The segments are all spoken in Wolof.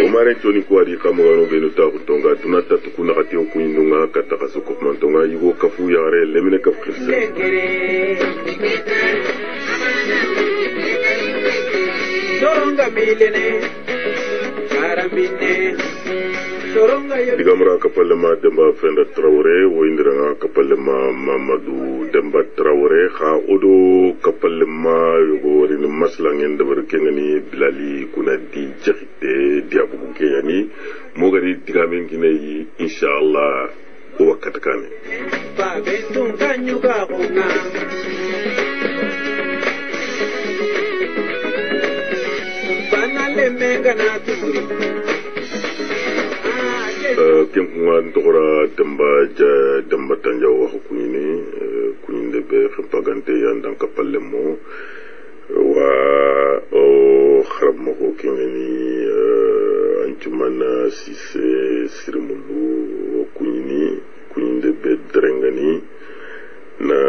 Omare Tony Kwadi Kamano Benuta Tonga, Tunata Tukunati Okununga, Katakasuko Mantonga, Yugo Kafu Yare, Lemine Kapkirse. Digamra Kapalema Demba Fenda Traore, Windra Kapalema Mamadou Demba Traore, Ha Odo Kapalema, Yugo in Maslang and the Kengani, Bilali, Kunadi, Jakite, Diabu Kayani, Mogari Digamin Guinea, Inshallah, Katakane. Kem kungan tokora demba tanja wa kuini kuinde be khapagante yandang kapallemo wa o kharab mako kingeni anchumana sise sirmulu kuinde be drengani na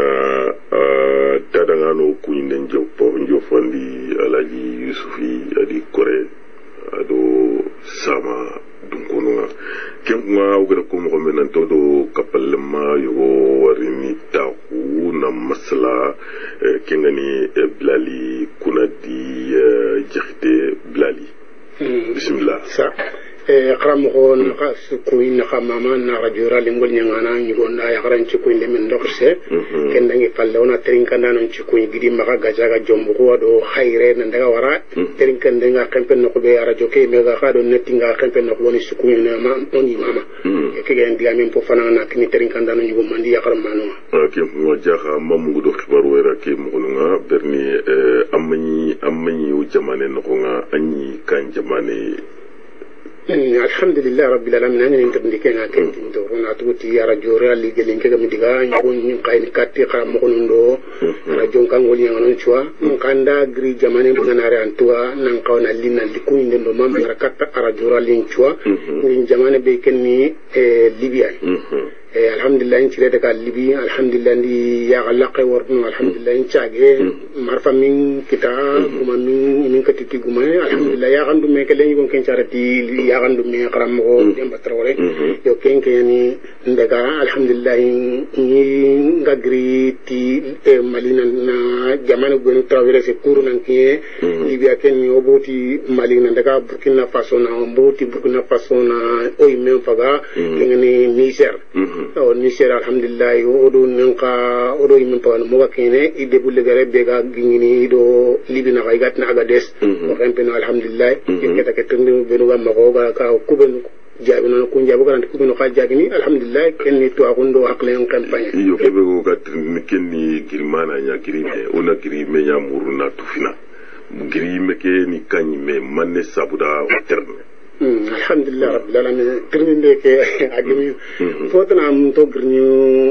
tadangano kuinde njofandi alaji yusufi adi kore ado sama dunkununga kenga ugera ko mo men todo kapalma yo warini tahu na masala kengani blali kunadi jaxte blali bismillah sa xaramxo naxa sukuy naxa mama na rajura lingol ñangana ñigonda yaxaran cikuy lemen ndoxse ken dangi fallewna terinkanda non cikuy gidi maxa gajaga jombuxu do xayre na ndaga wara terinkanda nga xempen no be radio ke mega xa do nettinga xempen no woni sukuy na ma oni mama ke gen diamen po fana na kini terinkanda no ñigo mandi yaxaram manu ke mo jaxa mamu do xibar wera ke mo nga berni amani u jamane no nga anyi kan jamane alhamdulillah rabbil alamin ani ndikena kenti ndo na tuti ya radio real gelin ke gami diga nyi kayni katti kala mo ndo radio kangol nyanga non chwa kanda gri jamane nganare antua nan kawna linna liku ndo mam rakata radio real chwa ni jamane be kenni libya alhamdulillah in cire daga libi alhamdulillah ndi ya galaqe warnu alhamdulillah in caage marfa min kita kuma min katiti guma alhamdulillah ya gandu me kelen yugon ken carati ya gandu me qaram ko demba trawre yo ken ken ndaga alhamdulillah ni ngagri ti malina na jamana gonu trawre se kuru nan ke libya ken ni oboti malina ndaga burkina faso na oboti burkina faso na oy men faga ken ni niger o niger alhamdulillah odo nanka odo yimin pawano mo wakene ide bulle gare bega gingini do libina kay gatna agades o xempeno alhamdulillah keta ketendu benu gamma ko ga ka kuben jabino ko njabo garante kubeno ka jabini alhamdulillah kenni to akundo aklen campagne yo kebe ko gatni kenni girmana nya girime ona girime nya muruna tufina girime ke ni kanyime manne sabuda terne alhamdulillah rabbil alamin tirminde ke agimi fotana am to grni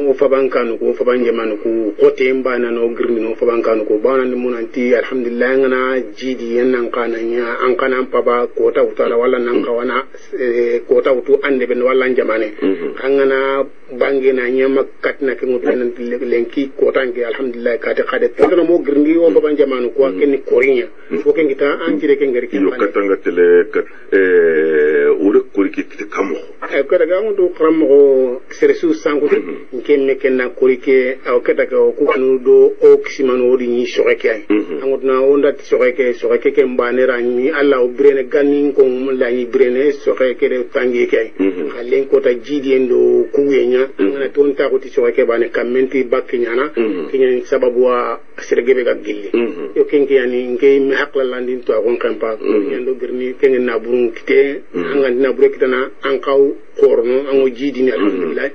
o fabankanu ko fabanjamanu ko kote mbana no grni no fabankanu ko bana ni munanti alhamdulillah ngana jidi yannan kana nya an kana paba ko ta utala wala nan kawana ko ta utu ande ben wala jamane kangana bangi na nya makkat na ke mutenen lenki ko tangi alhamdulillah kate khade tana mo grni o fabanjamanu ko kenni korinya ko ken kita an jire ken ngari yo katanga tele kat ure korike kite kamo ko daga ndu kramo seresu sangu kenne kenna korike aw keta ko kunu do o kisimano wodi ni soreke angutna onda soreke ke mbanera ni alla o brene ganni ko la ni brene soreke de tangi ke halen ko ta jidi endo kuyenya ngana ton ta ko ti soreke bane kamenti bakkinyana kinya sababu wa sergebe ga gilli yo kenki yani ngey mi hakla landin to akon kampa yendo gerni kengen na burun kite angandina bure kitana ankaw korno ango jidi ni alhamdulillah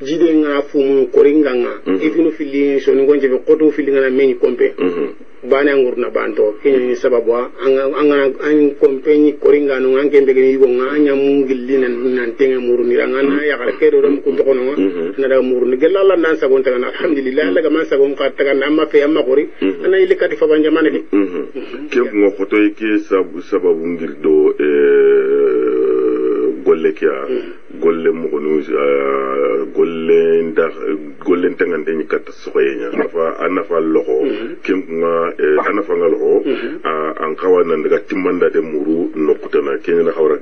jidi nga fumu koringanga ifinu fili so ngonje be koto fili ngana meni kompe bana ngurna banto kenya ni sababu anga an kompe ni koringa no anke mbege ni go nganya mungilli nan tenga muruni ngana ya kala kedo ram ko tokono na da muruni gelala nan sabon taga alhamdulillah laga man sabon ka taga amma fe amma kori ana ile kati fa banja manade ke ngo koto ke sababu ngir do golle kia golle mo gonu golle tangante ni katta soyenya anafa loxo kim nga anafa nga loxo an kawana daga timmanda de muru nokutana kenya na xawra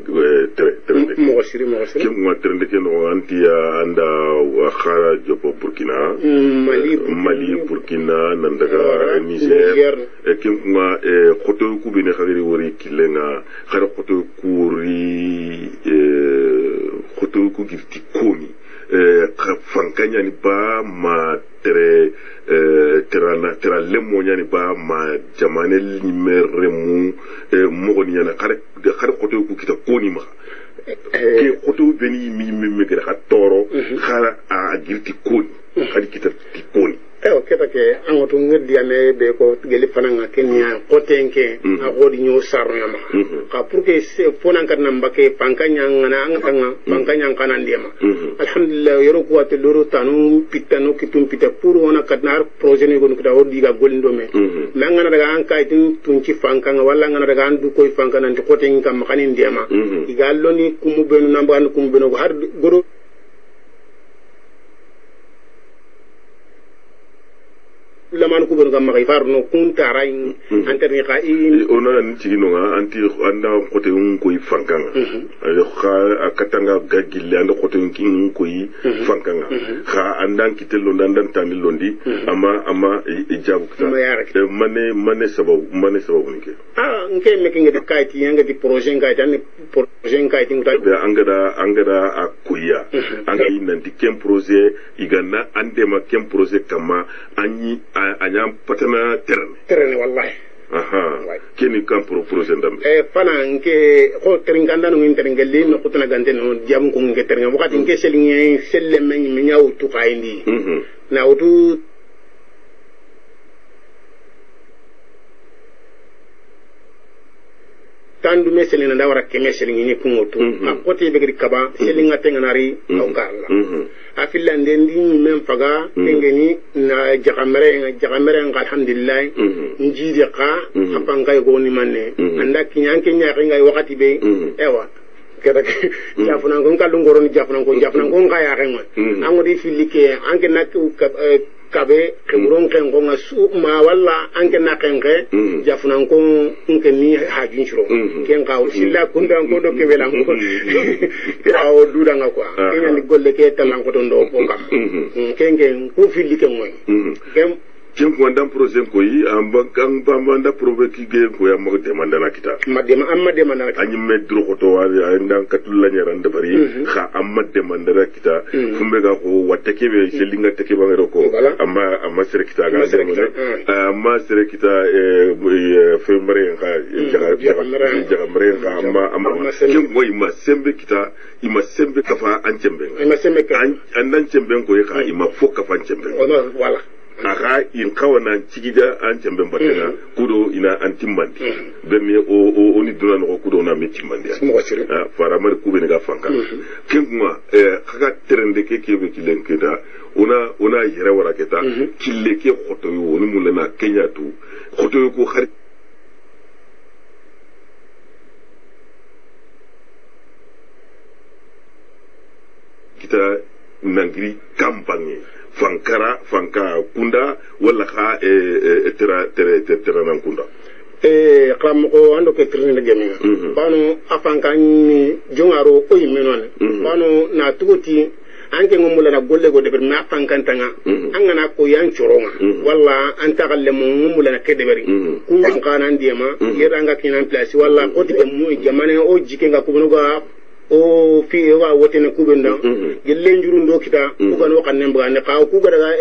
tere mo siri kim nga tere ke no anti anda khara jopo Burkina Mali Burkina nandaga Niger kim nga khoto ku bene khagiri wori kilenga khara khoto kuri khoto ku girti komi fankanya ni ba ma tera lemonya ni ba ma jamane limeremu mogoni yana khare khoto ku kita koni ma ke khoto beni mi gira toro khara a girti koni khadi kita koni keta ke angoto ngedi ame be ko geli fananga kenya kotenke a godi nyo sarna ma ka pour que se fonan kan namba ke pankanya ngana anga pankanya kana ndema alhamdulillah yoro ko ate loro tanu pitano kitum pita pour ona kadnar projet ni gon ko dawo diga golindo me ngana daga an kay tun ci fankanga wala ngana daga an du koy fankana ndi koten kam kanin ndema igallo ni kumu benu namba an kumu benu har goro laman ku ben kam makay farno kunta ray anterni ka ona nti no anti anda kote un koy fankanga kha akatanga gagille anda kote un kin koy fankanga kha andan kitelo ndandan tamil londi ama ijabu kita mane sababu nike nke meke ngati kayti yanga di projet ngayti an projet ngayti nguta angada akuya angi nanti kem projet igana andema kem projet kama anyi anyam patana terene wallahi kini kam projet ndam fana nke ko teringanda no interingelli no kutuna gante no jam ko nge teringa wakati nke selinge selle men mi nyaw tu kayndi na wutu tandu meselina ndawara ke meselini ni kungotu akote be gri kaba selinga tenganari au kala afilla ndendi men faga ngeni na jagamere alhamdulillah njide ka apanga goni manne anda kinyanke nyaringa wakati be ewa keda jafuna ngon kallu ngoron jafuna ngon kaya renga angodi filike anke nakku kabe keburon ken ko ngasu ma walla anke na kenke jafuna ko nke ni hajin shiro ken ka silla kunda ko do kebela ko ya o duda nga kwa kenya ni golle ke talan ko don do ko kam ken ko filike moy kem kin kwanda projet ko yi an banda probe ki ge ko ya mo demanda na kita amma demanda anyi medro ko to wari ndan katul la nyaran da bari kha amma demanda na kita fumbe ga ko watte ke be selinga take ba ngero ko amma sere kita ga amma sere kita fembre ga jagamre ga amma kin ko ima sembe kita ima sembe kafa an cembe an dan cembe ko ka ima fo kafa cembe wala aka in kawana cigida an cemben batena kudo ina antimbandi bemme o ni duna no kudo na metimbandi fara mar kubene ga fanka kenguma kaka trende ke kebe kilenkeda ona yere wara keta kille ke khoto yo ni mulana Kenya tu khoto yo ko khari kita nangri kampanye fanka kunda wala kha tera nan kunda kram ko ando ke trene geminga banu afanka ni jongaro o yimenon banu na tuguti anke ngomula na golle go de ber na fankantanga angana ko yan choronga walla anta galle mo ngomula na kedeberi ku kana ndiyema yeranga kinan place walla o de mo jamane o jikenga kubunuga o fi wa wotene kubenda gelle njurundo kita kugano kanne mbane ka ku gadaga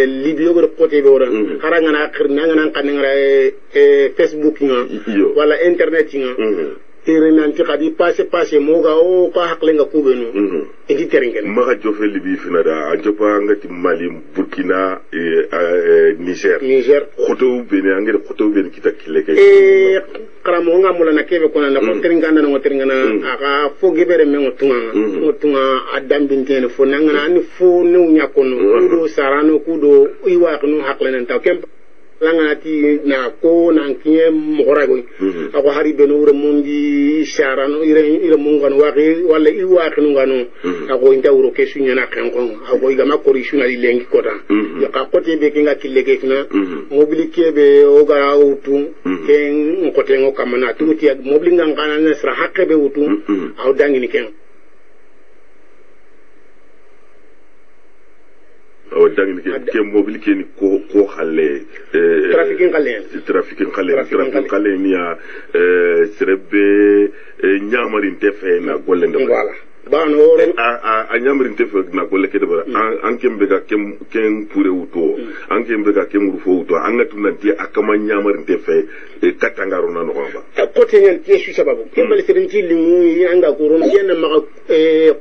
libyo go kote be wora haranga na khirna ngana kanne ngara Facebook nga wala internet nga nanti kadi passe moga o ka haklenga kubenu indi teringene maga jofe libi finada a jopa ngati Mali Burkina Niger khoto bene angere khoto bene kita kileke karamo nga mula na kebe kona na ko teringana na teringana aka fo gebere me ngotunga adambintene fo nangana ani fo ne unya kono kudo sarano kudo iwa kono haklenen taw kem langati na ko nan kiye morago ako hari beno remondi sharano ire mungan waqi wala I waqi ngano ako inta wuro ke sunya na kanko ako igama korishuna lengi kota ya ka kote be kinga kileke kina mobili kebe oga utu ken kote ngo kamana tuti mobili ngana na sra hakebe utu aw dangini ken aw dangini ken mobili ken ko xalle trafikin xalle ni ya serebe nyamarin tefe na golle ndam voilà bano a nyamrin tefe na golle ke debara an kembe ga ken pure uto an kembe ga ken rufo uto an ngatu nanti akama nyamarin tefe katangaro na no ba kote nyen yesu sababu kembali sedin ci limu yanga ko ron yenna ma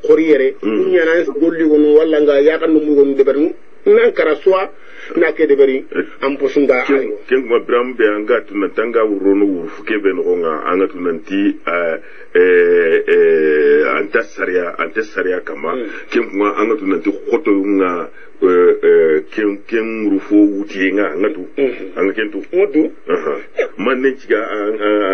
qoriyere nyana golli wono walla nga yakan mu wono debaru nan kara soa na ke debari am posunda ayo ken ma brambe anga tunna tanga wurono wurfu kebe no nga anga tunanti anta saria kama ken ma anga tunanti khoto nga ken rufo wuti nga ngatu anga kentu modu man ciga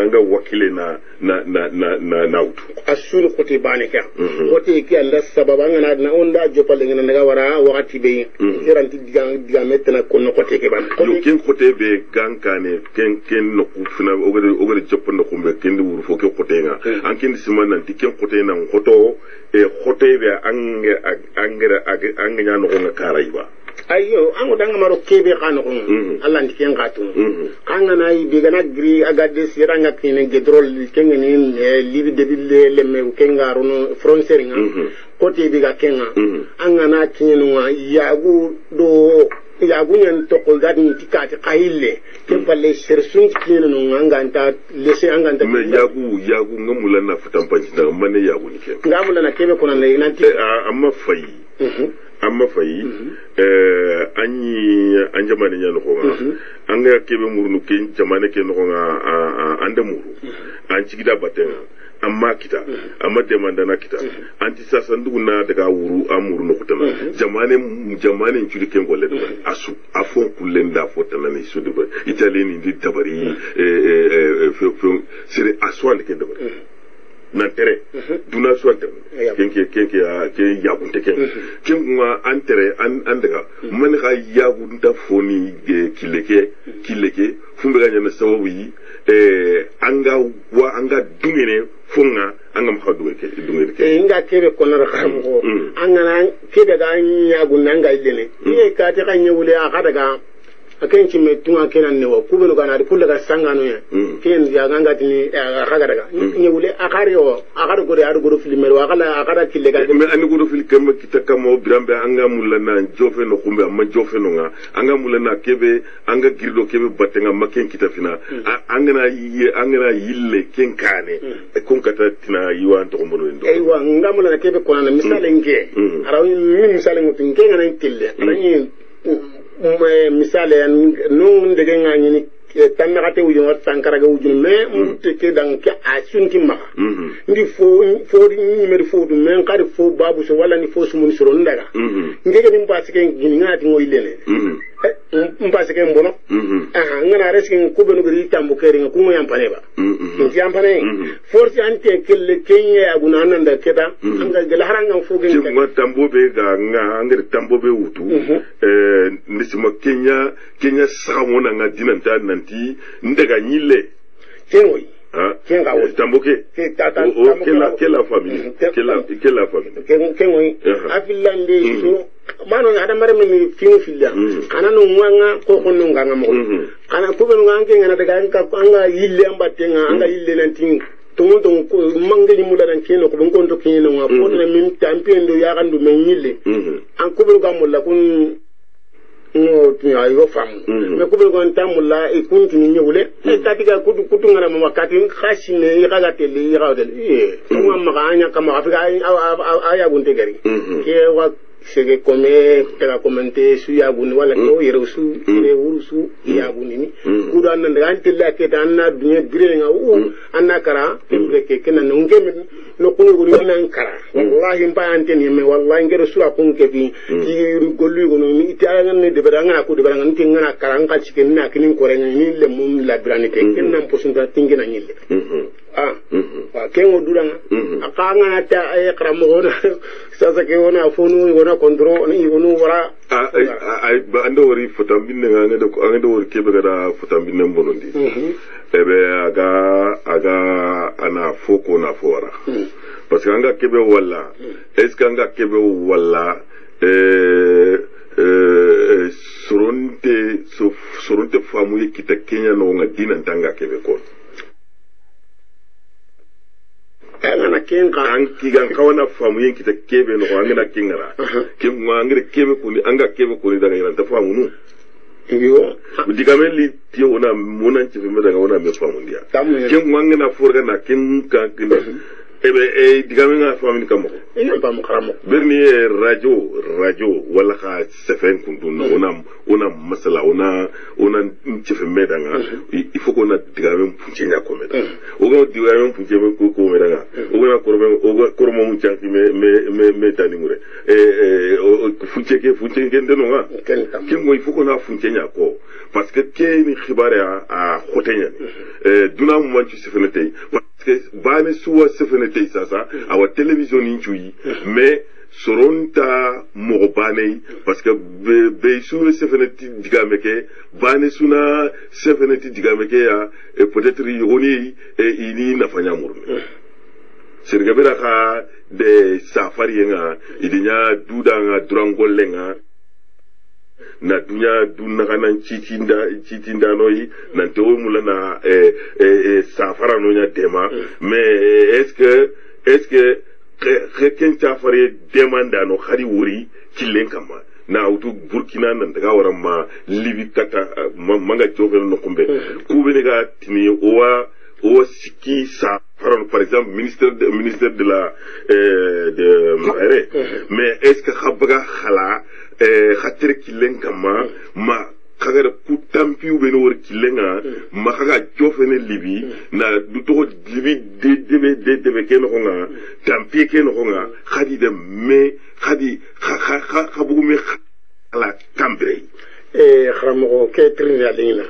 anga wakile na wutu asul khote bane ka khote ki anda sababa nga na onda jopale nga nga wara wakati be iranti diga metna kono khote ke ban ken khote be gankane ken no kufuna ogere joppo no kumbe ken rufo ke khote nga an ken siman nanti ken khote na khoto khote be angera nya no nga karaiba ayo ango danga maro kebe kanu Allah ndi ken gatu kanga na ibe gana gri agade siranga kine gedrol kengeni libi debile lemme kenga rono frontier nga kote biga kenga anga na kinwa yagu nyen to ko gadi tikati kaile ke palle sersun kine no nganta lese anganta me yagu ngamula na futampanci da mane yagu ni ke ngamula na kebe konan le nanti amma fayi an jamane nya no an ga kebe murnu ken jamane ke no ande muru an cigida batenga amma kita amma demanda na kita anti sasan duguna daga wuru amuru no kutana jamane cudi ken golle do asu afon kullen da fotana ne su duba italien ndi tabari sire aswan ke dabari nan tere duna suwanta kenke ya kunte ken kuma an tere an daga man ka ya gunta foni kileke fumbe ga nyana sababu yi anga dungene funga anga maka dungene ke inga kebe konar khamgo anga na kebe ga nya gunna anga ilene ni ka ta kan nyewule aka daga akan ci me tunga kenan ne wa kubenu kana kullu ga sangano ya ken ya ganga tini akaga daga nyewule akari o akara gore ar gore filmer wa kala akara kille ga me an gore fil kam kitaka mo birambe anga mulana jofe no kumbe amma jofe no nga anga mulana kebe anga girdo kebe batenga maken kitafina anga yille ken kane kon kata tina yiwa to mbono ndo aywa ngamula na kebe kona misale nge araw min misale ngutin kenga na kille anyi misale nun de ngani ni tamate wujo tankara ga wujo me muteke dan ke asunti ma ndi fo ni me fo du men kadi fo babu so wala ni fo sumun soro ndaga ngege ni mbasike ngini ngati ngoylele mbasike mbono ngana reskin ko beno gari tambu keri nga kungo yampane ba nti yampane force ante kelle kenye aguna nanda keda anga gela haranga fo gen ke ma tambobe ga nga ngere tambobe wutu ndisima kenya samona nga dinanta nanti ndega nyile kengoy kenga wo tamboke kela famille kengoy afillande so mano ada mare mi fiu filla kana no mwanga ko ko no nganga mo kana ko be nganga ngana daga anga yille ambatenga anga yille nanti tongo ko mangi mu daran keno ko bon to keno wa ko na min tampendo ya gandu men yille an ko be gamulla kun no tiya yo fam me ko be gon tamulla e kunti ni nyewule e tatiga kutu ngara mo wakati khashine yi kaga tele yi rawdel ko amma ga anya kama afika aya gunte gari ke wa sege kome tega komente su yaguni wala to yere su ire urusu yaguni ni kudo anna daga antilla ke ta anna dunya bire nga anna kara tembe ke kenan ngem no kunu guri nan kara wallahi mpa anteni me wallahi ngere su akun ke bi ki gollu gono ni ta ngane de beranga ku de beranga ni ngana kara ngal ciken na kinin kore ni le mum la branite kenan posunta tingina nyille wa kengo duranga akanga ta ay kramo na sasa ke wona fonu wona kontro ni wonu wara ay ba ando wori futambinne ngane do ando wori kebe gada futambinne bonondi ebe aga ana foko na fora parce que anga kebe wala est ce que anga kebe wala soronte famu yekita Kenya no nga dina ndanga kebe ko ana kenga anki gan kawana famu yen kita kebe no angina kingara ke ngangire kebe kuni anga kebe kuni daga yanta famu nu yo digameli tiyo ona monan ci feme daga ona me famu dia ke ngangina forga na kin ka kin ebe digamenga famu ni kamo ina ba mu karamo berni radio wala ka sefen kundun ona masala ona ci feme daga il faut qu'on a digamen punchenya ko meda ogo digamen punchenya ko meda ogo koroma mu chanki me tani mure funcheke ndeno nga kingo il faut qu'on a funchenya ko parce que keni khibare a khotenya duna mu manchu sefene tay parce que bani suwa sefene tay sasa awa television inchuyi mais soronta mogobane parce que be sunu sefeneti digameke bane suna sefeneti digameke ya peut-être yoni ini nafanya murne sirgabera ka de safari nga idinya dudanga durangolenga na dunya dunna kanan citinda noyi nan to mulana safara no nya tema mais est-ce que ken chafare demanda no khari wuri killen kama na utu Burkina nan daga waran ma libi kata manga jofel no kumbe kube ne ga tini owa siki sa par exemple ministère de la mais est-ce que khabaga khala khatir killen kama ma kaga ku tampiu be no wor kilenga ma kaga jofene libi na du to libi de ke no nga tampi ke no nga khadi de me khadi khabu me ala kambre kharamo ke trinidad lingina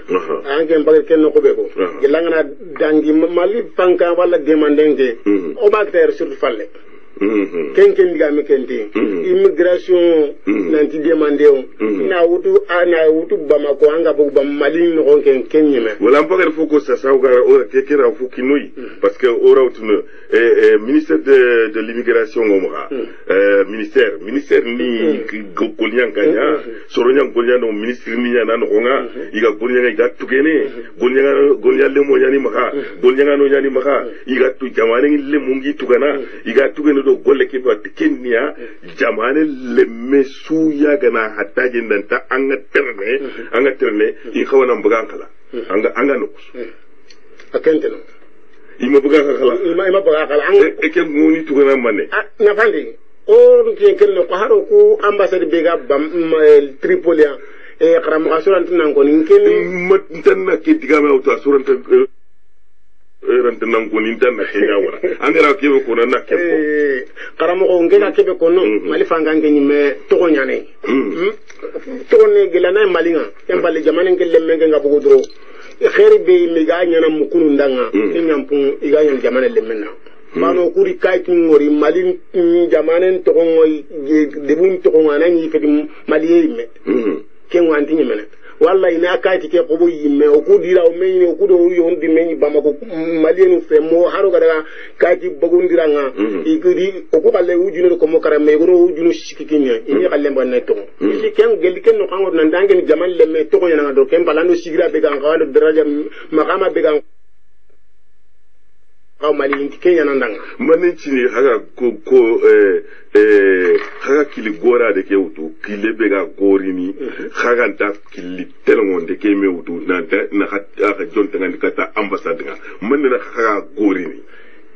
ange mbaga ken no ko be ko gelanga na dangi mali panka wala demandenge o ba ter sur falle ken diga me kenti immigration nanti demandé na wutu Bamako anga bu bam mali no ken nyeme wala mpaga foko sasa o kekera fuki noyi parce que ora utune ministère de l'immigration ngomra ministère ni golnyang kanya soronyang golnyang no ministre ni nyana no nga iga golnyang iga tukene golnyang le mo nyani maka golnyang no nyani maka iga tu jamane le mungi tukana iga tukene do golle ke ba kenya jamane le mesuya gana hataje ndanta anga terne i khawana mbugan kala anga no akente no ima bugan kala ima bugan kala anga ke ngoni tukana manne na fandi o ke ken no haro ku ambassade bega bam tripolian kharam assurance nan ko nin ken matanna ke digama auto assurance rante nan ko nin tan na kenya wara angara kebe ko na kebe karamo ko ngena kebe ko no mali fanga ngeni me to ko nyane to ne gelana malinga embale jamane ngelle menge ngabugo dro khairi be mi ga nyana mukunu ndanga nyampu iga nyana jamane lemenna mano kuri kayti ngori malin jamane to ko ngoy debun to ko ngana ni fedi mali me ken wanti nyemena walla ina kayti ke ko yimme o ku dira o meñi o ku do yon di meñi Bamako malienu fe mo haro gada kayti bagundiranga igiri o ko balle wujunu ko mo kara me goro wujunu sikikinya ini kalle banne to ili ken gelli ken no kango nan dangen jamal le me to ko yana do ken balando sigira be gan kawado daraja makama be gan aw mali kenya nandanga manin chini haga haga kili gora de ke utu kile bega gorini haga nta kili telongon de ke me utu na jonta ngani kata ambassade nga manina haga gorini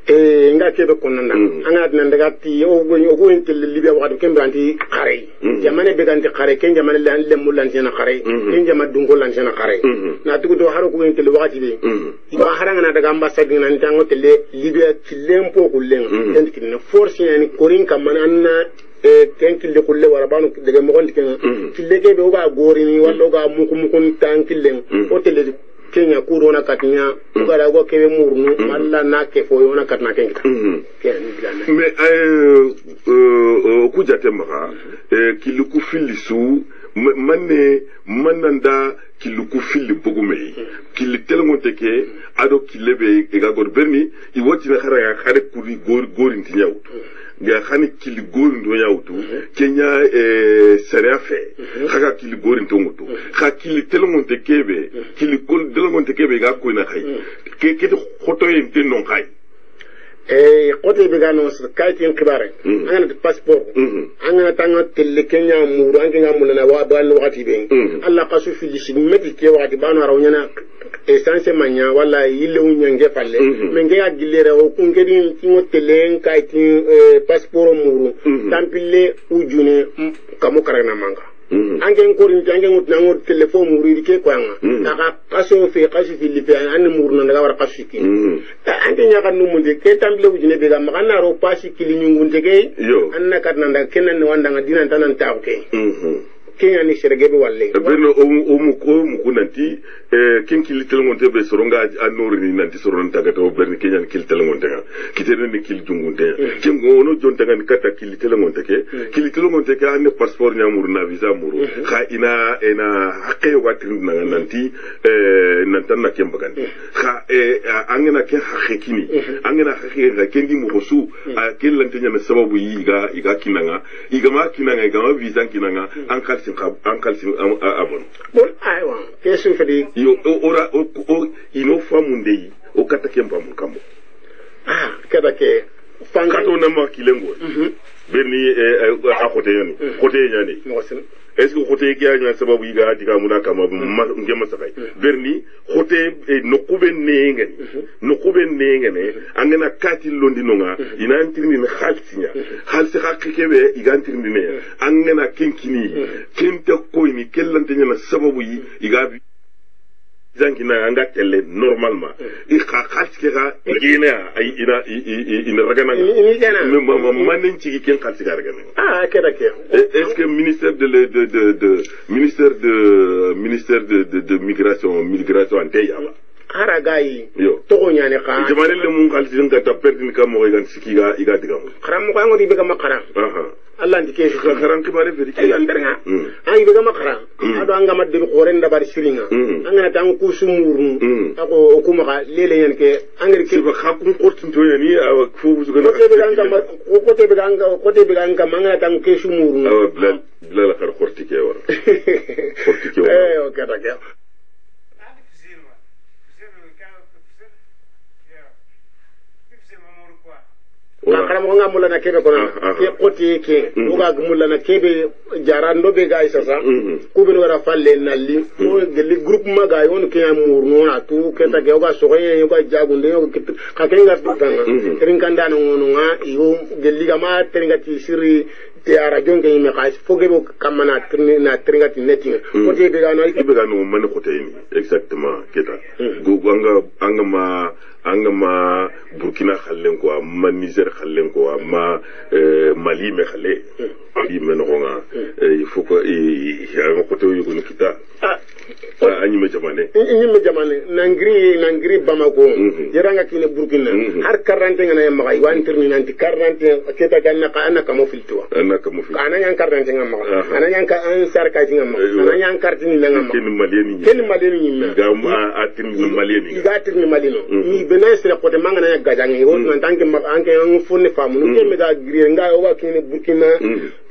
nga kebe konnanda anga nan daga ti o go intel libya wakati kembe anti khare jamane be ganti khare ken jamane lan lemu lan sena khare ken jamane dungo lan sena khare na tugo do haro ko intel wakati be ba haranga na daga ambassade nan tango tele libya tilempo kullen ken kin force yani korin kamana anna ken kille kulle wara banu daga mo gondi ken kille ke be o ga gorini wallo ga mukun tan killen o tele Kenya kurona katnya ugara go kebe murnu alla na ke fo yona katna kenka mais ku jatemara kiluku filisu mananda kiluku fili bogumei kili telmonte ke ado kilebe ega gor berni I woti na khara khare kuri gor ntinyawtu nga khani kili gor ndo yawtu Kenya sarea fe khaga kili gor ntongutu kha kili telmonte kebe kili gol telmonte kebe ga ko na khay ke khoto yente non khay kote be gano kayti en khibare angana passeport angana tanga telle Kenya muru angana mulana wa ban wakati be alla qasu fi lisi meti ke wakati bano rawnyana essence manya wala yille unyange falle menge ya gilere o kungedi tingo telle kayti passeport muru tampille ujune kamo karana manga angen korin jangen mut nangor telephone muridi ke kwanga daga kaso fi lifi an murno daga war kasiki angen nyaka numunde ke tamble ujine be gam kana ro pasi kili nyungunde ke anna katna daga kenan wanda ngadina tanan tawke Kenya ni sergebe walle beno o mu nanti ken kili telmonte be soronga anori ni nanti soron tagato berni Kenya ni kili telmonte nga kitene ni kili jungunde ken gono jonta ngani kata kili telmonte ke ane passeport nyamuru na visa muru kha ina hakke watri na nanti nantan na kembagandi kha angena ke hakkini angena hakke ga kendi mu hosu ken lantenya na sababu iga kinanga igama visa kinanga ankal sin abon bon aywa kesu fedi yo ora o ino famunde o kata kemba mun kambo kada ke fangato na makilengo berni a khote yoni khote nyani est-ce que khote ki anya sababu yiga diga muna kama ngema sakai berni khote no kuben nengene angena kati londi nonga ina antirni na khalsi hakikebe iga antirni ne angena kenkini kenta koini kellante nyana sababu yi iga zanki na anga telle normalement khalsi ga gina ay ina ragana manen ci ken khalsi ga ragana keda ke est-ce que ministère de migration antey aba haragayi togo nyane ka jamane le mun khalsi nga ta perdin ka mo gan sikiga iga digam kharam ko ngodi be ga makara Allah ndike shi kharan kibare veri ay anderga ay be ga makara ado anga madde ko renda bar siringa anga tan ku sumurnu ako kuma ka lele yen ke angri ke ba khapun kortin to yani fu bu gana ko te be ganga manga tan ke sumurnu bilal khar korti ke war korti ke war okay d'accord karam ko ngamula na kebe kono ke koti ke o ga gumula na kebe jarando be ga isa sa ku be wara falle nalli o gelli groupe ma ga yon ke amurno na tu ke ta ge o ga so ye ko jagunde o ka ke ngar tu tanga terin kanda no ngono nga yo gelli ga ma terin ti siri te ara jonge me ka fo ge bo kamana na terin ti netting ko te be ga no man ko te ni exactement keta go anga ma Burkina khallen ko ma Niger khallen ko ma Mali me khale yi men ronga il faut que ya ko to yugo kita anyi me jamane nangri Bamako yeranga kine Burkina har 40 ngana yamba kay wantirni nanti 40 keta ganna ka anaka mo filtwa ana yang 40 ngam ma ana yang ka an sarka ngam ma ana yang kartini ngam ma ken maleni ni ga ma atin maleni ni benesre ko te mangana ya gajangi o nan tanke ma anke an funne famu no ke me ga gire nga o wa kine Burkina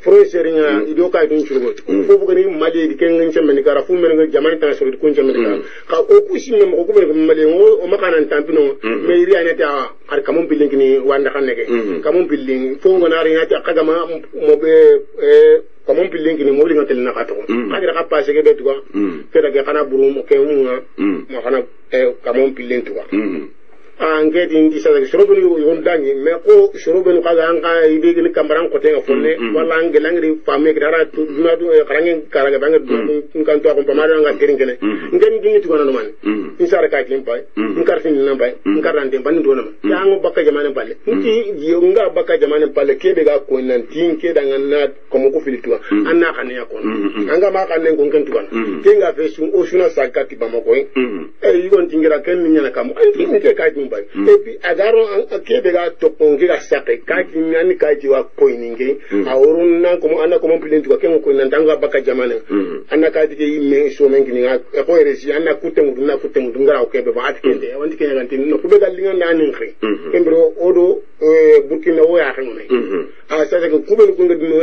frontière ido ka tun chugo fo bu gani mali di ken ngin chemeni kara fu men ngi jamani tan so di kun chemeni ka o ku shi men ko ko mali o makana tampino me iri ane ta har kamon billing ni wanda kanne ke kamon billing fo ngona ri ngati akagama mo be kamon billing ni mo linga tel na ka to kadira ka passe ke betu ko fera ke kana buru mo ke mo kana kamon billing to anke din di sa shorobe ni yon dangi me ko shorobe no kaga anka ibe ni kambaran ko tenga fonne wala angelangi fame grara tu duna du karangen karaga banga du kan to ko pamaro nga terin kene ngeni dingi tu kono man insara ka tin pai ngar tin nan pai ngar ran den ban do na ya ngo bakka jamane palle nti yo nga bakka jamane palle kebe ga ko nan tin ke danga na ko mo ko filitua anna kan ya ko anga ma kan nen ko ngen tu kan kenga fe sun o suna sakati bamako e yon tingira ken ni na kam anti ke ka tin pai et puis agaro kebe ga to ko ngira sakay ka tin ni ka ji wa ko ninge a orun nan ko anna ko mo pilen tu ken ko nan tanga bakka jamane anna ka dige yimme so men kini ga ko resi anna kutengu ngara ko kebe ba atkende wandi ken ga tin no ko be gal linga nanin xey kembro odo burkina wo ya xamone a sa ko kubel ko ngadi no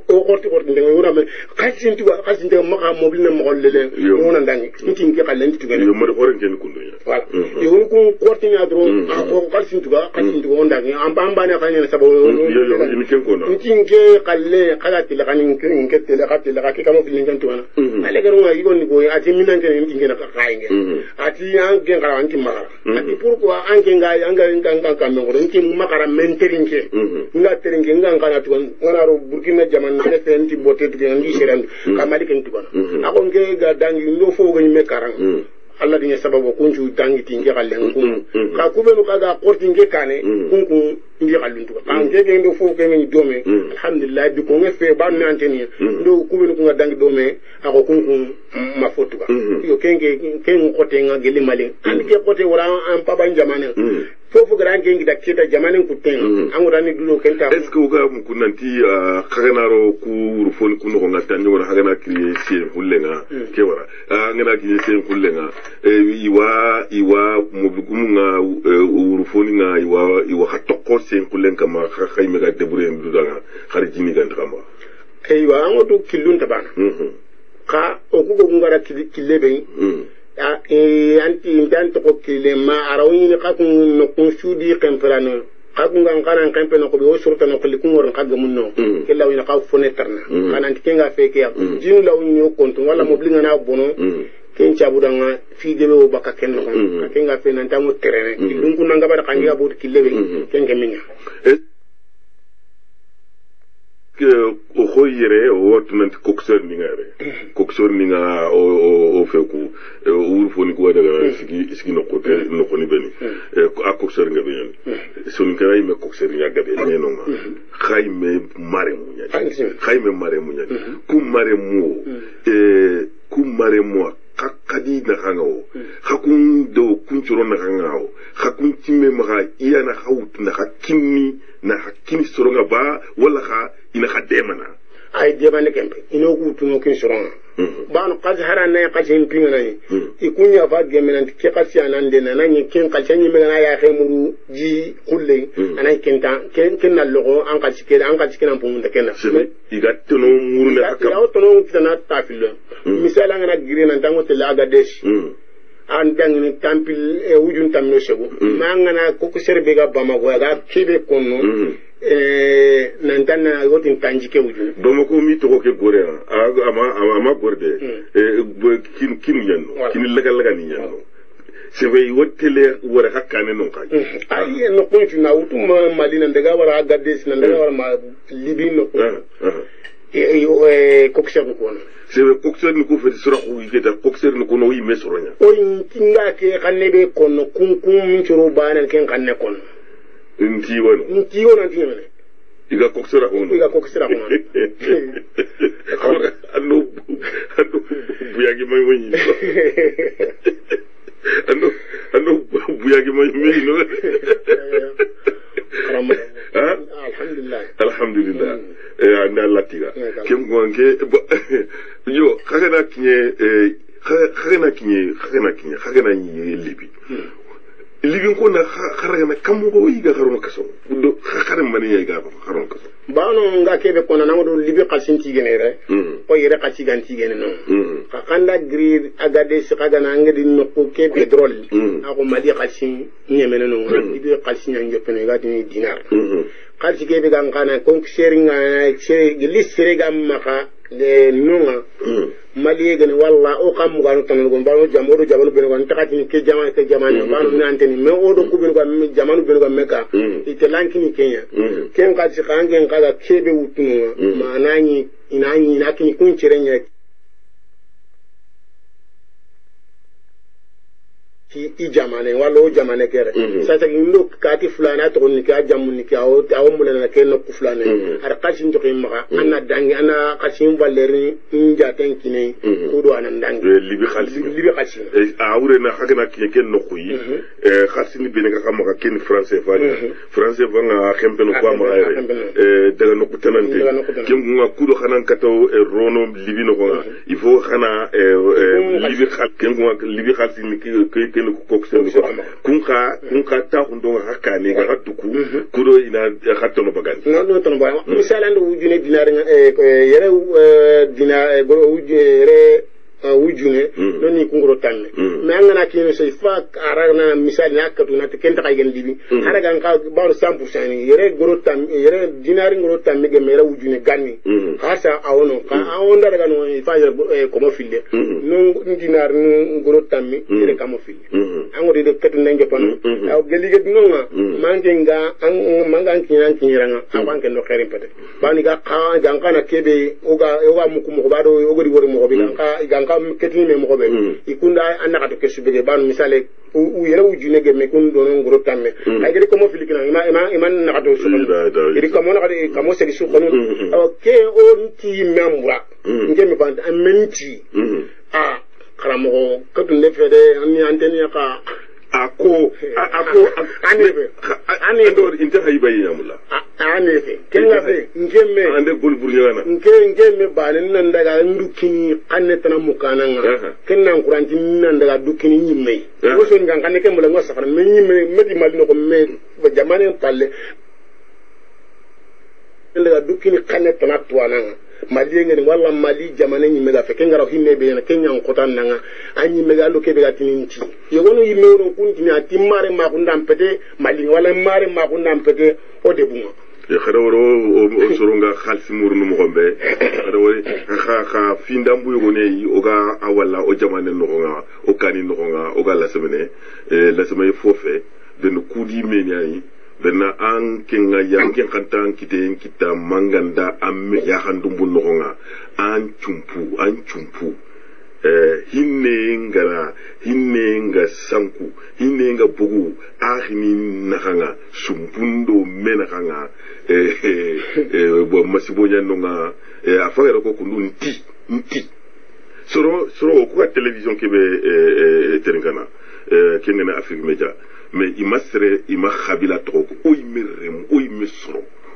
o xorti de wona me xasin tuba xasin de ma xam mobil na mo lele wona ndangi ntin ke xalen tu gene yo mo xoren ken kundu ya voilà yo ko xorti na dro ko xasin tuba wona ndangi amba na fa ne sabo yo ni ken ko no ntin ke xalle xalati la xanin ke tele xati la xati kamo filin kan tuana ale garu ngi gonni ko ati minan ken ntin ke na xaynge ati an gen xara anti makara ati pourquoi an ke ngai anga kan no ntin makara menterinke nga terinke nga ngana tuan ngana ro burkina jaman na fenti bote tu ngi seran kamali ken tuana ako nge ga dangi ndo fo ga me karang alla dinya sababu kunju dangi tinge kallen kun ka kubenu kaga korti nge kane kun ndi kaluntu ka nge ndo fo ke ngi dome alhamdulillah bi ko ngefe ba mi anteni ndo kubenu kunga dangi dome ako kun mafotu ka yo ken kote nga geli mali andi ke kote wala an pa ban jamane fofu gran kengi da kita jamanen kuten angura ni dulo kenta est ce que uga kunanti khaganaro ku rufon ku no ngata ni wala hagana kriye sie hullenga ke wara ngana kriye sie hullenga iwa mobugumunga urufoni nga iwa hatoko sie hullenga ma khayme ga debure ndudanga kharijini ganda kama kaywa angoto kilun tabana ka okugo ngara kilebe anti intanto ko kilema arawini kakun no kunsudi kemperano kakun kan kempeno ko be surta no kali kun woron kagga munno kella wina ka fonetarna kan anti kenga feke ya jinu law nyo kontu wala mo blinga na bono ken cabudanga fi debe o baka ken no kenga fe nan tamu terene dunku nanga bada kangiga bot kilebe kenga minya o khoyere o wotnant coxeur ni ngare coxeur ni nga o feku urfoni ko daga sigi no ko ni beni a coxeur nga be yan son kay me coxeur nya gabe ni no ma khayme mare mu nya ku mare mu kakadi na hangawo hakun do kunchuro na hangawo hakun timme ma iya na hawt na hakini soronga ba wala ha ina khademana ay demane kempe ino ku tuno kin soronga banu qaz harana qazin pingana ikunya fa gemena ke qasi anande na nyi kin qalchani mena ya khemuru ji kulle anay kenta ken na logo an qasi nan pum de kenna iga tono muru na ka ya tono kitana tafilo misala ngana girena ndango tele agadesh an dangni tampil wujun tamno sego mangana ko serbe ga bamago ga kebe konno nantana yotin tanjike wujun bamako mi to ke gore ama gorde kin yanno kin laga ni yanno sebe wotele wara hakane non ka ay no ko tuna utuma malina daga wara gaddes nan daga wara ma libi no ko kser ko no sebe coxeur ni ko feti sura ko yita coxeur ni ko no yi mesoronya o tinga ke kanne be kono kun churu banan ken kanne kono nti wono nti mene iga coxeur ko no ando buyagi may woni ando buyagi may woni no alhamdulillah anda latiga kem gonke yo khagana kinye libi ko na khagana kam ko yiga kharono kaso do khare mani yiga kharono kaso bano nga kebe kona namudo libi qalsin tigene re ko yere qalsi gan tigene no khakanda grid agade si khagana ngedi no ko kebe drol ako mali qalsin nyemene no libi qalsin nyo pene ga dinar qalsi kebe gan kana kon sharing sere gilis sere gam maka le nunga mali gani walla o kam mu ganu tan gon bano jamoro jamanu be gon takati ni ke jamanu bano ni anteni me o do kubin ko jamanu be gon meka ite lankini kenya ken ka ci kangen kaga kebe wutuno manani inani nakini kun cirenya i jamane wala o jamane kere sasa ndo kati fulana to ni ka jamu ni ka o mulana ke no ku fulana ar qasin to kimma anna dangi ana qasin valeri inja tenkine ko do anan dangi libi khalsi a wure na hakana ke ken no kuyi khalsi ni be nga xam ka ken français va nga xempeno ko ma daga no kutanante ken nga kudo xanan kato rono libi no ko il faut xana libi khal ken nga libi khalsi ni ke ko sen ko kunka ta hundo hakka ne ga hatuku kudo ina hatto no bagan no to ba misalan do wujune dinar yere dina go wujere wujune non ni kungro tanne me angana kino sey fa arana misal na akatu na kenta kay gen libi haraga ka bawr 100% ni yere goro tam yere dinar ngoro tam ge mera wujune ganni khasa awono ka awon daga no fa ko mo fille non dinar ngoro tam yere kamo fille angori de ketu nenge pano aw gelige dinonga mangenga manga kinan kiniranga awanke no khairin pete bani ga ka jankana kebe oga muku mo bado ogori wori mo bi ganka ketini me mo be ikunda anaka to kesubege banu misale u yere wujune ge me kun do ngoro tamme ay gari ko mo filikina ima naka to suko iri ko mo naka ko mo segi suko aw ke on ti memra ngemi band amenti karamo kadu ne fede ani anteni ka ako ani do inte haybayi amula ani fe kenga fe ngemme ande bulbul yana ngemme balen nan daga ndukini kanne tana mukananga kennan kuranti nan daga dukini nyimme wo so ngan kanne kemula ngo safara me nyimme medi malino ko me jamane palle daga dukini kanne tana tuananga mali ngeni walla mali jamane nyimme ga fe kenga hinne be na kenya ngotan nanga anyi mega lo kebe ga tininti yogono yimme won kunti ati mare ma kundam pete mali wala mare ma kundam pete o debunga khadawro o soronga khalsi murnu mo gombe khadawri kha findambu yogone yi oga awalla o jamane no nga o kani no nga oga la semaine fofé ben kudi meniani benna an kenga yanken kantan kite kita manganda am ya handumbu no nga an chumpu hinne nga sanku hinne nga bugu akhini nakanga sumpundo menakanga bo masibonya nonga afagara ko kundu nti soro ko television kebe terengana kengena Afrique Media mais ima khabila to ko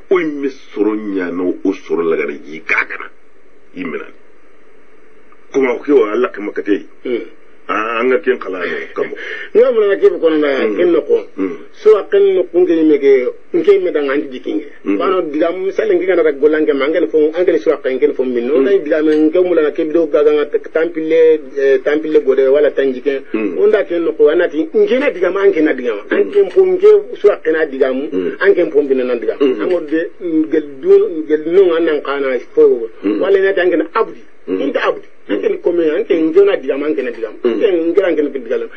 oy me soro nyano o soro lagara yikakana imena kuma ko Allah kama kate anga ken khalano kamo ngam na ke ko na ken no ko so aken no kunge mege nke me danga andi dikinge bano digam misale ngi ngana golange mangel fo angel so aken ken fo min no nay digam ngi mula na ke bido gaga tampile gode wala tanjike onda ken no ko anati ngi na digam anke na digam anke fo ngi so aken digam anke fo bin na digam angode gel no ngana kana fo wala na tangi na abdi inta abdi anke ko me anke ngona digam anke na digam ngira ngene bidigalam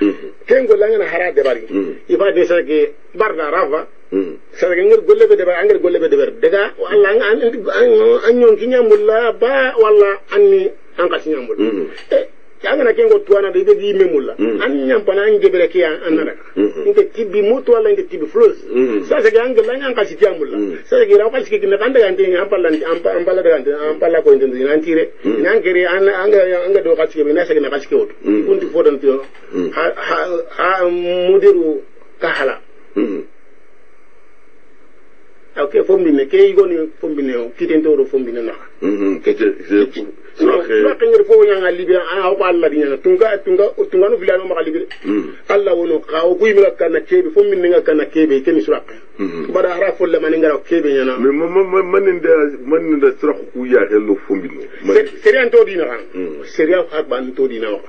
kengo langana hara de bari ifa de sake barda rafa sake ngir golle be de bar angir golle be de bar daga walla anyon kinyamulla ba walla anni anka sinyamul yangana kengo tuana de di memulla anyam pana ngebere ki anara nke tibi mutu walla nke tibi flus sasa ke angel langa anka sikiamulla sasa ke rawa sikiki na kanda gante ampala de gante ampala ko ndendi nantire nangere anga do kasike be nasa ke na kasike oto kunti fodan tio ha mudiru kahala okay fombine ke igoni fombine kitentoro fombine na ngir fo nyanga libya a ko alla dinya tunga no filano ma libya alla wono ka o kuimira kana kebe fo min nga kana kebe ken suraka bada hara fo le maningara kebe nyana man nda suraka ku ya hello fo mbino serian to dina ran serian ban to dina wa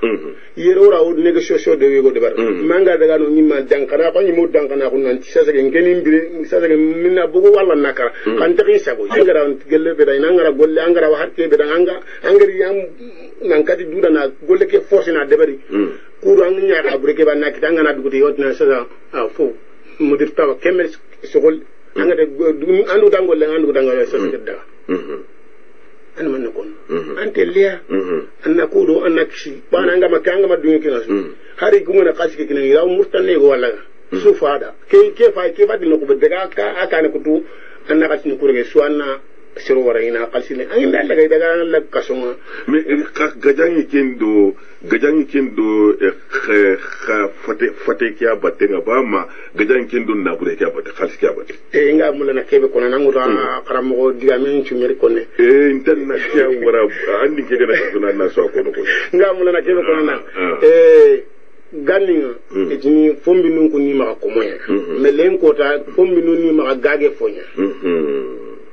yero ra o négociation de wego de bar manga daga no nyima dankana ko nyimu dankana ko nan sasa ke ngeni mbire sasa ke minna bugo walla nakara kan taxi sago ngara gelle be day ngara golle golle angara wa har kebe dan angari yam nan kadi duda na golle ke force na debari kuru an nya ka bureke ba na kitanga na dugude yotna sa fo mudir tawa kemel sogol angade andu dangolle andu dangolle sa sidda an man kon ante liya anna kudo anna kishi bana ngama kanga madungi kinasu hari gumuna kashi kina ila murtane go wala su fada ke fa dino ko daga ka aka ne kutu anna kashi kurege su anna siro wara ina kashi ne an daga la kasonga me gajangi kendo fate kya batenga ba ma gajangi kendo na bure kya batte kashi kya batte nga mulana kebe kona nanguta karamo digamen chumeri konne interna kya wara andi ke gana suna na so ko nga mulana kebe kona na ganninga etini fombi nun ko ni maka komoya melen kota fombi nun ni maka gage fonya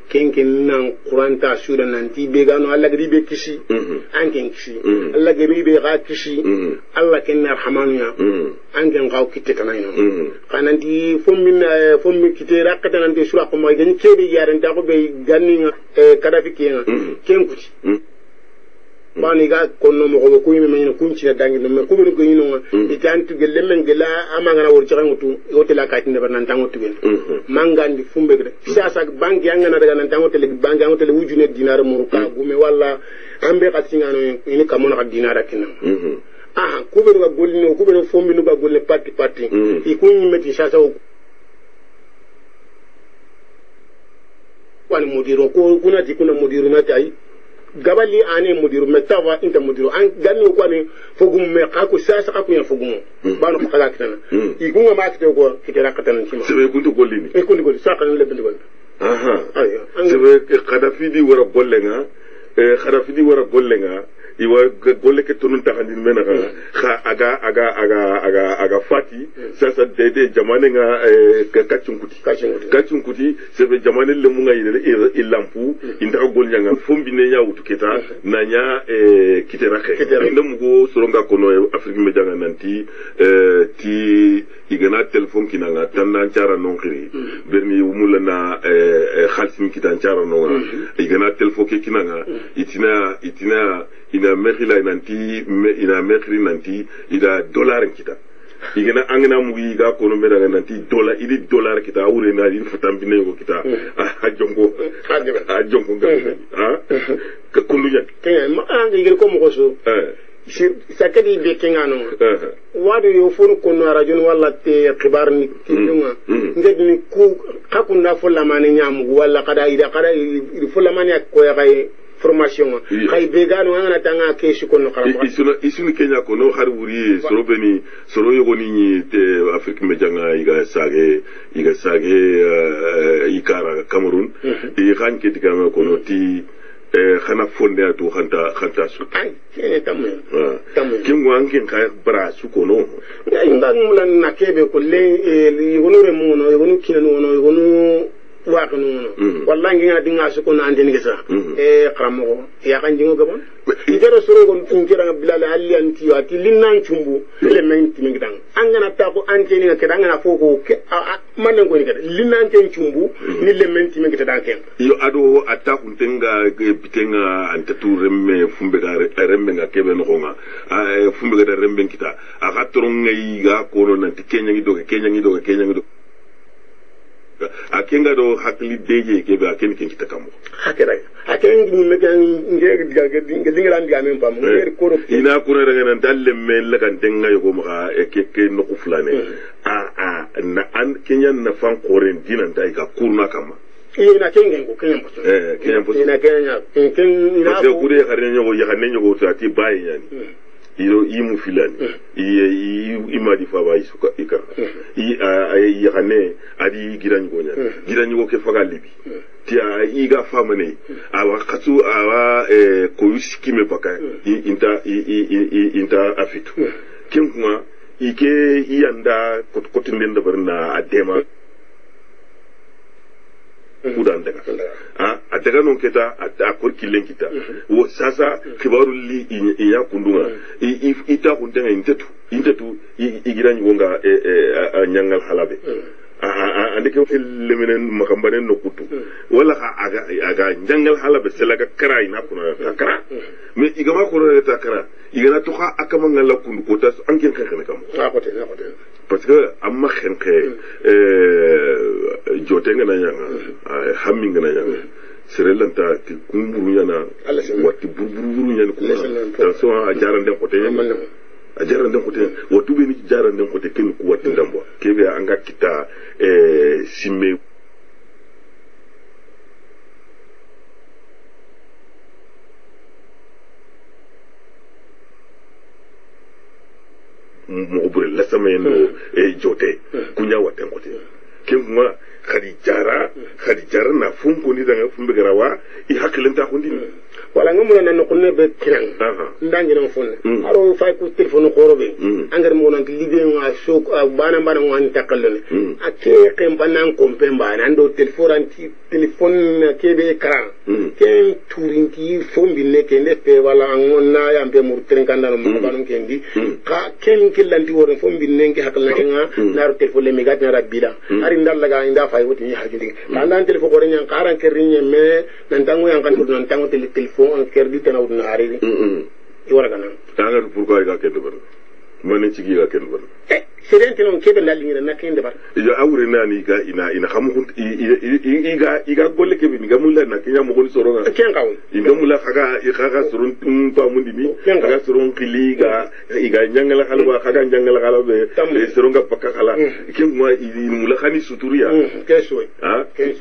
kenken nan qur'anta sura nan ti be gano Allah gadi be kishi anken kishi Allah gadi be ga kishi Allah ken arhamanu ya anken gaw kitte kanayno kananti fombi kitte rakata nan te sura ko moy gani cebe yaran ta ko be ganninga kadafi ken kuti bani ga konno mo ko ko yimi men kunci na dangi no ko ko yino itantu gelle men gela amanga na worci rangutu hotela ka tinde ban tango tugen mangandi fumbe gede sasa banki anga na daga nan tango tele banki anga tele wujune dinara muruka gume walla ambe ka singano ini kamona ka dinara kinam aha ko be ga golino ko be fombi no ga golle parti ikunyi meti sasa wani mudiro ko kuna tikuna mudiro na tai gabali ane mudiru metawa inta mudiru an ganni ko ani fogum me kako sasa kako ya fogum bano ko kala kitana igunga ma kite ko kitera katana cima sebe kuntu gollini e kuntu golli saka le bendi golli aha sebe khadafi di wara gollenga khadafi di wara gollenga iwa golle ke tunun taxandin mena xa aga fati sasa dede jamane nga kacunkuti sebe jamane le mu nga yinele ilampu inta gol nyanga fombi ne nya wutu kita nanya kitera xe ndem go soronga kono afrique me janga nanti ti igana telephone kinanga tanna cara non khiri berni umula na khalsin kitan cara non igana telephone ke kinanga itina ina mekila nanti ida dollar kita igena angna mugi ga kono meda nanti dollar kita awure na di fatambine ko kita a jongo ka kundunya ke ma angi gel ko mo so sakadi be kengano wadu yo fon ko no radio walla te khibar ni kinga ngedni ku kakunda fulamane nyamu walla kada ida fulamane ko ya kay formation kay begano ngana tanga ke shikono karamba isuni kenya kono har wuri soro beni soro yogoni ni te afrique mejanga iga sage ikara cameroun e khanke digama kono ti khana fonde atu khanta su ay kene tamu kingo angin kay bra su kono inga mulan nakebe ko le yogono remuno yogono kinano yogono waƙinu wallahi ngi dinga su ko nan den gisa xaramo ya kan jingo gabon ngero soro gon ngira bilal ali anti wati linnan chumbu le men timi gidan an gana ta ko an teni ngaka dan gana foko man ko ni kada linnan ten chumbu ni le men timi gidan ken yo ado atta kun tenga bitenga anta tu remme fumbe ga remme nga kebe no nga fumbe ga remme kita aga toron ngai ga ko non nanti kenya ngi do akenga do hakli deje ke ba ken ken kitakamo hakira aken ngi me kan ngi dinga ndiga men pam ngi ko ro ina ko ra ngana dalle men la kan tenga yo ma ke no kuflane na an kenyan na fan koren dinan dai ga kurna kama ina kengen ko kenyan po kenyan po ina ina ko gure xare ñogo yaxane ñogo tati baye ñani iro imu filani imadi faba isuka ika yaxane adi giranñugo ñani giranñugo ke faga libi ti iga famane awa xatu awa koyu sikime baka inta afitu ken kuma ike iyanda kotinden dabarna a dema kudan daga a daga non keta a korki lenkita wo sasa kibaru li iya kundunga ita kuntenga intetu igirani wonga nyangal halabe andi ke lemenen makambane no kutu wala aga jangal hala be selaga kara ina kuna takara mais igama ko takara igana to kha akama ngala kundu ko tas anken xexene kam parce que amma xenxe jote nga na ñanga hammi nga na ñanga serelanta ki kumburu ñana watti burburu ñana ko attention a jarande ko te a jarande ko te watu be ni jarande ko te ken ko watti ndambo kebe anga kita simme mo bure la sameno jote kunya watten ko te ken kuma khadi jara na funko ni daga fumbe garawa I hakilenta ko ndi wala ngamu na ko ne be kiran ndangi no fonne aro fay ko telephone ko robe angar mo nan libe nga so bana ngwan takallone ake kem banan ko pemba nan do telephone kebe kran ken turinti fombi ne ken ne pe wala ngonna ya be mur trenkanda no mo banon kendi ka ken killanti woro fombi ne ngi hakal nga nar telephone mi gatna rabila ari ndallaga inda fay woti hajudi andan telephone ko renyan karan kerinye me nan tangu yang kan nan tangu telephone en kerdi tan awduna ari I wara kana tanga pourquoi ga kendo bar mané ci gi ga kendo bar serente non kebe ndal ngi na kende bar ya awre nani ga ina xam ko iga golle kebe mi ga mulla na kinya mo ko soro ga ken kaw inga mulla khaga surun pa mundi ni khaga surun khiliga iga nyangala khalwa khaga nyangala khala be surun ga pakka khala ken mo mulla khani suturiya keso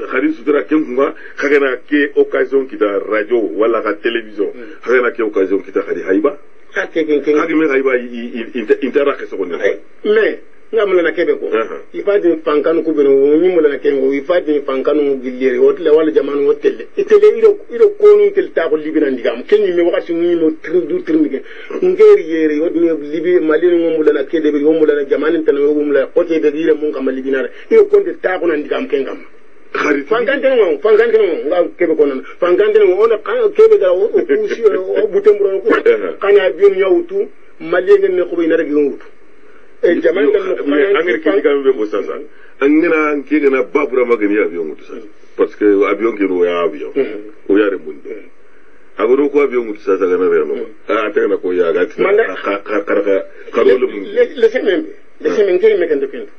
khani sutura ken mo khaga na ke occasion kita radio wala ga télévision khaga na ke occasion kita khadi haiba hagi me haiba intera ke so ne mais ngamula na kebe ko ifadi fankanu kubeno nyimula na kengo ifadi fankanu gilleri hotle wala jamanu hotel itele iro konu tel ta ko libina ndigam kenyi me wakati nyimo du trindige ngeri yeri hodni libi malini ngomula na kede be ngomula na jamanu tan ngomula hote be gire mun kam libina iro konte ta ko nan ndigam kengam fangante no nga kebe ko nan fangante no ona kebe da o kusi o butembro ko kana bion nyawtu malenge ne ko be na regi ngutu jaman kan angere ki diga be ko sasa angena anke gana babura magani avion mutu sasa parce que avion ki ro ya avion o ya re munde agoro ko avion mutu sasa gana re no ata na ko ya ga le semen ke me kan de pinto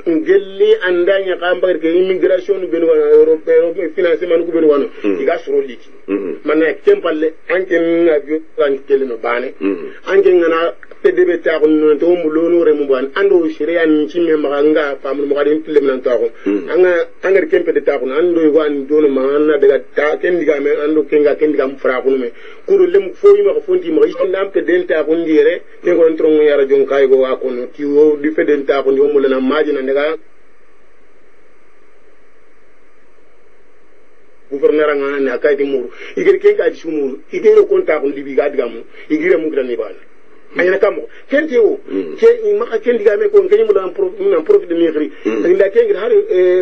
ngelli andanya kambar ke immigration benu Europe financement ko benu wano diga soro liki manna kempalle anke avion kan kele no bane anke ngana PDB ta ko non to mu lono re mu ban ando shiriya ni cimme ma nga famu mo gadin tillem nan ta ko anga anger kempe de ta ko ando wan dono ma na daga ta ken diga me ando kenga ken diga mu fra ko me kuro lem fo yi ma ko fonti ma islam ke del ta ko ndire ke ko ntron yara jon kay go wa ko no ti wo di fe den ta ko yo mu na maji na daga gouverneur nga na kay di muru igir kenga di sumu igiro konta ko libi ga diga mu igire mu gran ni bal ayana kamo kenti o ke ma ken diga me ko ngani mu dan profit de migri nda ke ngir har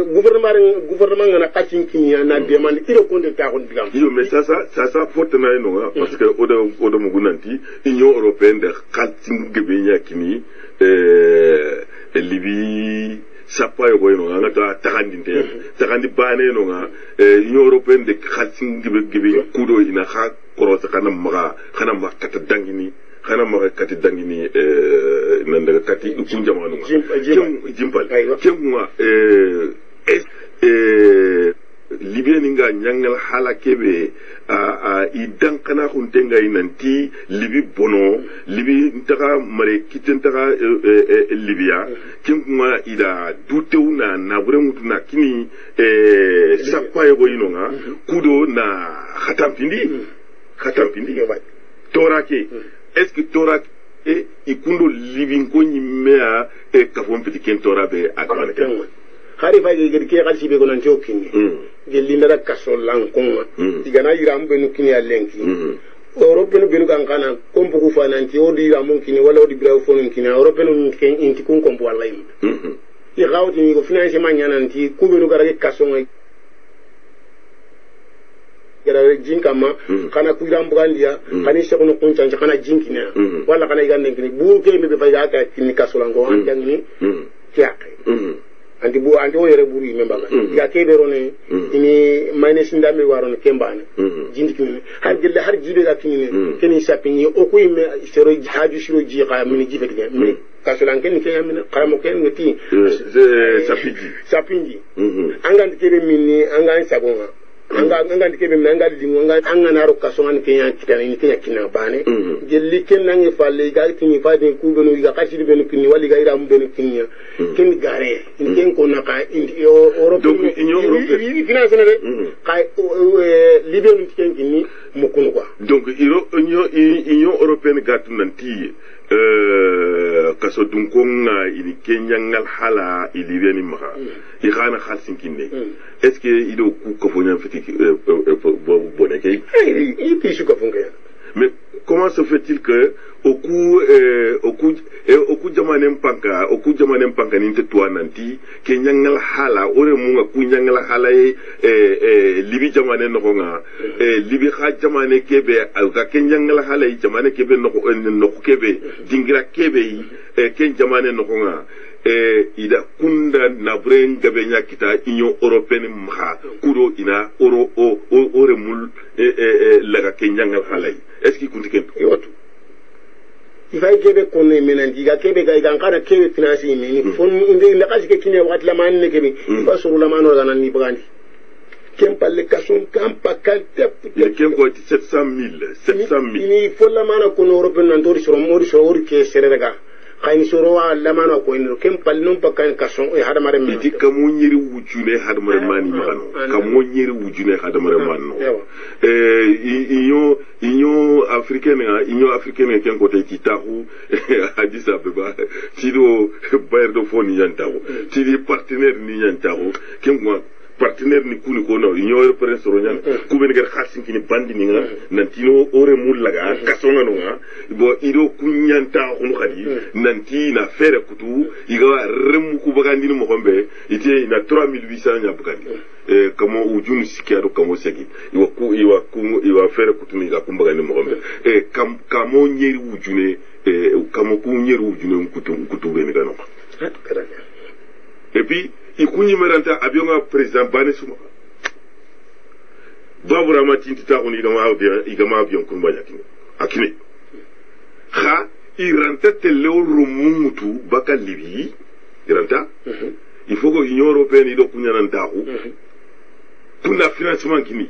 gouvernement ngana kacin kinya na demande iro ko de ta ko diga yo mais ça faute na no parce que odo mu gunanti union européenne de kacin gebe nyakini libi sapa yo boy no nga ta takandi bane no nga union européenne de kacin gebe kudo ina ha korosa kana ma kata dangini xana ma kati dangini nan daga kati kun jamanu jimpal kemwa libyen nga nyangal hala kebe idan kana hunte ngai nanti libi bono libi ntaka mare kiten taka libya kemwa ida duteuna na bure mutuna kini sappa yo boyinonga kudo na khatampindi torake est-ce que tora ikundo living ko nyimea kafon petit ken tora be akwane hari fa ge ke xal sibe ko nan jokini gelli ndara kaso lankonga digana yiram be nu kini alenki Europe no benu kan kana kompo ku fa nanti odi yiram kini wala odi bra fo nun kini Europe no ken inti kun kompo wallahi i gawti ni ko financement nyananti ku benu garage kaso ngai gara jinkama kana kuiram bugandia kani sekono kuncha kana jinkina wala kana igande kini buke me be fayga ka kini kasulango anjangni tiake anti o yere buru yime baga ga kebe rone ini mayne sinda me waron kembane jindi kini har gelle har jibe ga kini keni sapini o ko yime sero haju shiro ji ka mini jibe diga mini kasulan ken ke min qaramo ken ngati sapinji angan kebe minni angan sagonga anga kebe min anga dingo anga naro kasongan kenya kitana ni kenya kinna bane gelli ken nangi falle ga tini fade ku benu ga kasiri benu kinni wali ga ira benu kinni ken gare ken ko na ka Europe donc union européenne finance na de kay libenu ken kinni mukunu quoi donc union européenne gatu nanti kaso dunkonga ini kenyangal hala iliveni maha ihana khalsin kinne est-ce que ido ku ko fonya fiti boneke il pichu ko fonga mais comment se fait-il que au coup jamanen panka ni te toi nanti kenyangal hala ore munga ku nyangal hala libi jamanen no nga libi kha jamane kebe ka kenyangal hala jamane kebe no kebe dingira kebe ken jamane no nga ida kunda na bren gabe nya kita union européenne mha kudo ina ore mul laga kenyangal hala est-ce qu'il kunti ken yotu ifay kebe konne menanti ga kebe ga ngana kebe finance ni fon inde la kaji ke kine wat la man ne kebe ifa suru la man organa ni bagandi kem palle kason kam pakal tep kem ko 700,000 ni fo la man ko no europe nan dori suru mori suru ke serega khayni suru wa la man ko ni kem palle non pakal kason e hada mare mi dikamo nyiri wujune hada mare mani makano kamo nyiri wujune hada mare manno union africaine ken ko tay titahu Addis Abeba tido bayer do foni yantahu tidi partenaire ni yantahu ken ko partenaire ni kuni ko no union européenne soro nyan ku ben gar khalsin kini bandi ni nga nantino ore mulaga kasonga no nga bo ido kunyanta khum khadi nanti na fere kutu iga rem ku bagandi mo gombe ite na 3800 nya bugandi kamo ujun sikiado kamo segi iwa fere kutu ni ga kumbagandi mo gombe kamo nyeri ujune kamo ku nyeri ujune kutu ben ga no et puis ikunyi meranta abiona président bane suma babura matinti ta kuni igama avion kumba yakini akine kha iranta telo rumutu baka libi iranta il faut que l'Union européenne ido kunya nanta ku kuna financement kini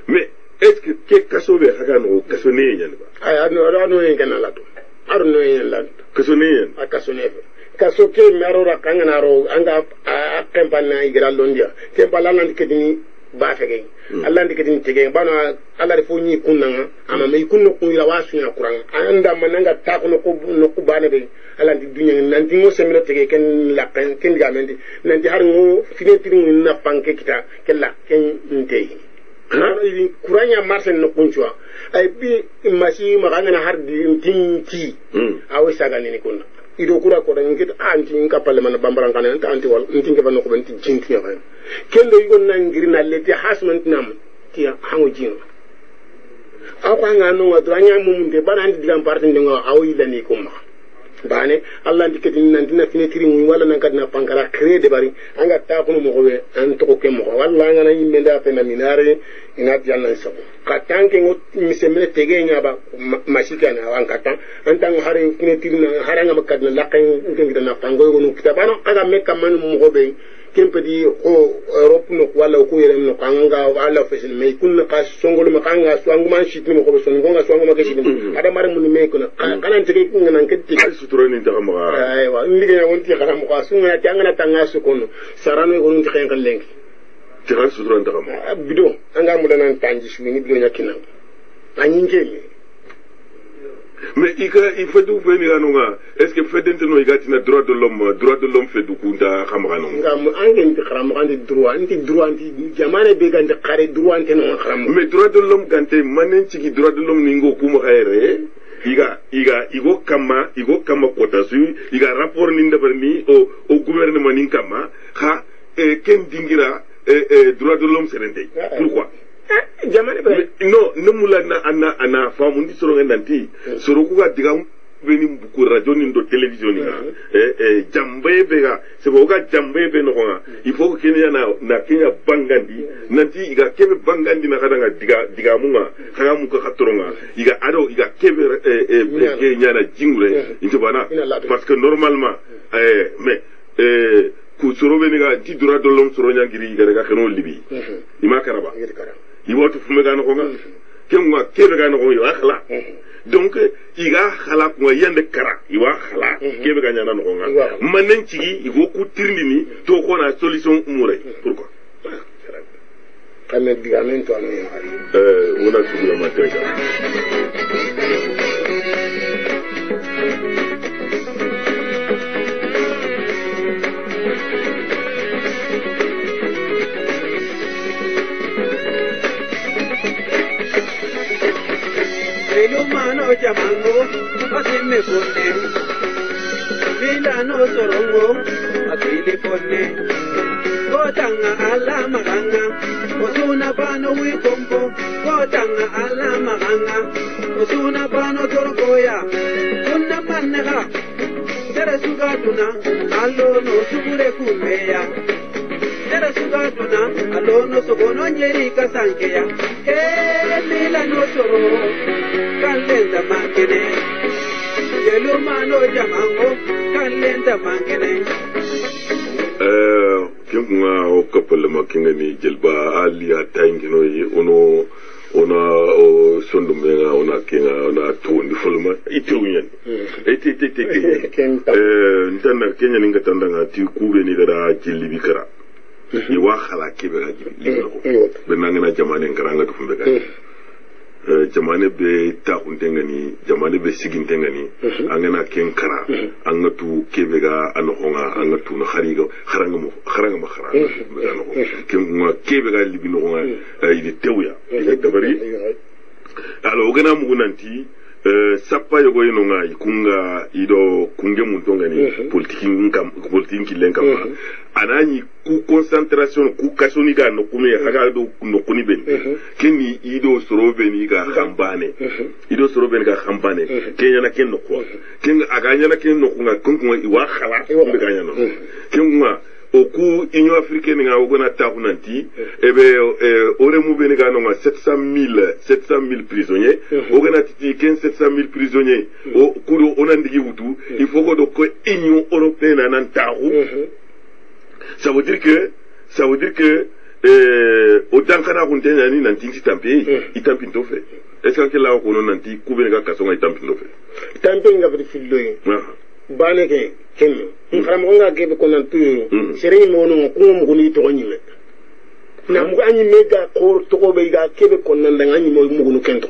mais est-ce que kaso be hakano kaso ne yan ba ay ado yen kana lato ado no yen lato kaso ne yan akaso ne kaso ke marora kangana ro anga campagne igra londia ke balana dikeni ba fege Allah dikeni tege bana Allah fo ni kunanga ama me kunno ko ira wasu nya kuranga anda mananga ta ko no ko bana be Allah di dunya nanti mo semino tege ken la ken gamendi nanti har ngo finetri na panke kita kella ken ntei ini kuranya marsen no kunchwa ay bi masi magana har di tinti awe sagani ni kunna ido kura ko dan ngit anti nka palle man bambaran kan anti wal nti nge banno ko ben ti jinti ya kan kendo yigon nan ngiri na leti hasman tinam ti hango jino akwa ngano wadra nya mum de banan digam partin de ngo awi lani ko ma bane Allah ndikati nan dina finetiri mu wala nan kadna pankara créer de bari anga ta ko mo ko an to ko ke mo wala ngana yimbe nda pe na minare inat yalla sabo katanke ngot misemene tege nya ba mashika na wan katan antang hare finetiri na haranga makadna laqen ngi na pango ko no kitabano aga mekka man mo ko be kempedi o Europe no wala ko yerem no kanga wala fesin me kun ka songol ma kanga swangu man shit mo ko son gonga swangu ma ke shit ada mare mun me ko kana tege ko nan ketti sutura ni ta ma ay wa ndige ya wonti kana mo ko sunga ta ngana tanga su kono sarano ko nti xen kan lenki ti xal sutura ta ma bido anga mu danan tanji su ni bido nyakina anyi ngeli mais il fait du venir à est-ce que fait d'entendre il y a droit de l'homme fait du coup da khamrano ngam angen ti kharam andi droit anti jamane be gande khare droit anti no kharam mais droit de l'homme gante manen ci droit de l'homme ningo kuma khaire igo kama kota su iga rapport ni ndabarni au gouvernement nin kama ha ken dingira droit de l'homme serende pourquoi jamane be no mula na ana famu ndi soro nganti soro ku ga diga beni buku radio ni do télévision ni jambe bega c'est boga jambe be no nga il faut que kenya na kenya bangandi nanti iga kebe bangandi na kadanga diga munga kaya muka khatoronga iga ado iga kebe kenya na jingure intibana parce que normalement mais ku soro be ni ga di droit de l'homme soro nyangiri iga ga keno libi ima karaba iwotu fumega no nga kenwa kebe ga no yo akhla donc iga khala ko yende kara iwa khala kebe ga nyana no nga manen cigi igo ku tirndini to ko na solution umure pourquoi kame digamen to ani wona sugu ma tega Mano chamango, así me pone. Milano sorongo, así le pone. Kotanga ala maganga, osuna pano wikompo. Kotanga ala maganga, osuna pano torgoya. Una manega, tere sugatuna, alo no sugure kumeya. Tere sugatuna, alo no sogono nyerika sankeya. Milano sorongo. Kalenda mangene, yelo mano jamango, kalenda mangene. Kinga o kapal makinga ni jelba alia tangino yi ona o sondo menga ona kinga ona tundi fulma ituyen. Ntanda Kenya ninga tanda ngati kube ni gara jilli bikara. Iwa khala kibe ga jilli bikara. Benangena jamane ngaranga tufumbe ga. Jamane be ta kuntengani jamane be sigintengani angana kenkara angatu kebega anohonga angatu na khariga kharanga ma kharanga kenga kebega libino nga idi tewya dabari alo gana mugunanti sappa yogo ino nga ikunga ido kunge muntongani politiki lenkama anani ku concentration ku kasoni ga no kume haga do no kuni ben keni ido sorobeni ga khambane ido sorobeni ga khambane kenya na ken no ko ken aganya na ken no kunga kunga iwa khala be ganya no kenga oku Union africaine nga ogona tahunanti ebe ore mu beni ga no 700,000 prisonniers ogona titi 700,000 prisonniers o kudo onandigi wutu il faut que do ko Union européenne nan tahu. Ça veut dire que autant kana kuntenya ni nanti tampi itampi ndo fe. Est-ce que là on nanti kubenga kasonga itampi ndo fe. Tampi nga fi filloyi. Bane ke kenno. Ngam nga gebe ko nan tuyo. Sere mo no ko mo ko ni to nyime. Na mo anyi mega ko to ko be ga kebe ko nan da anyi mo ko no kento.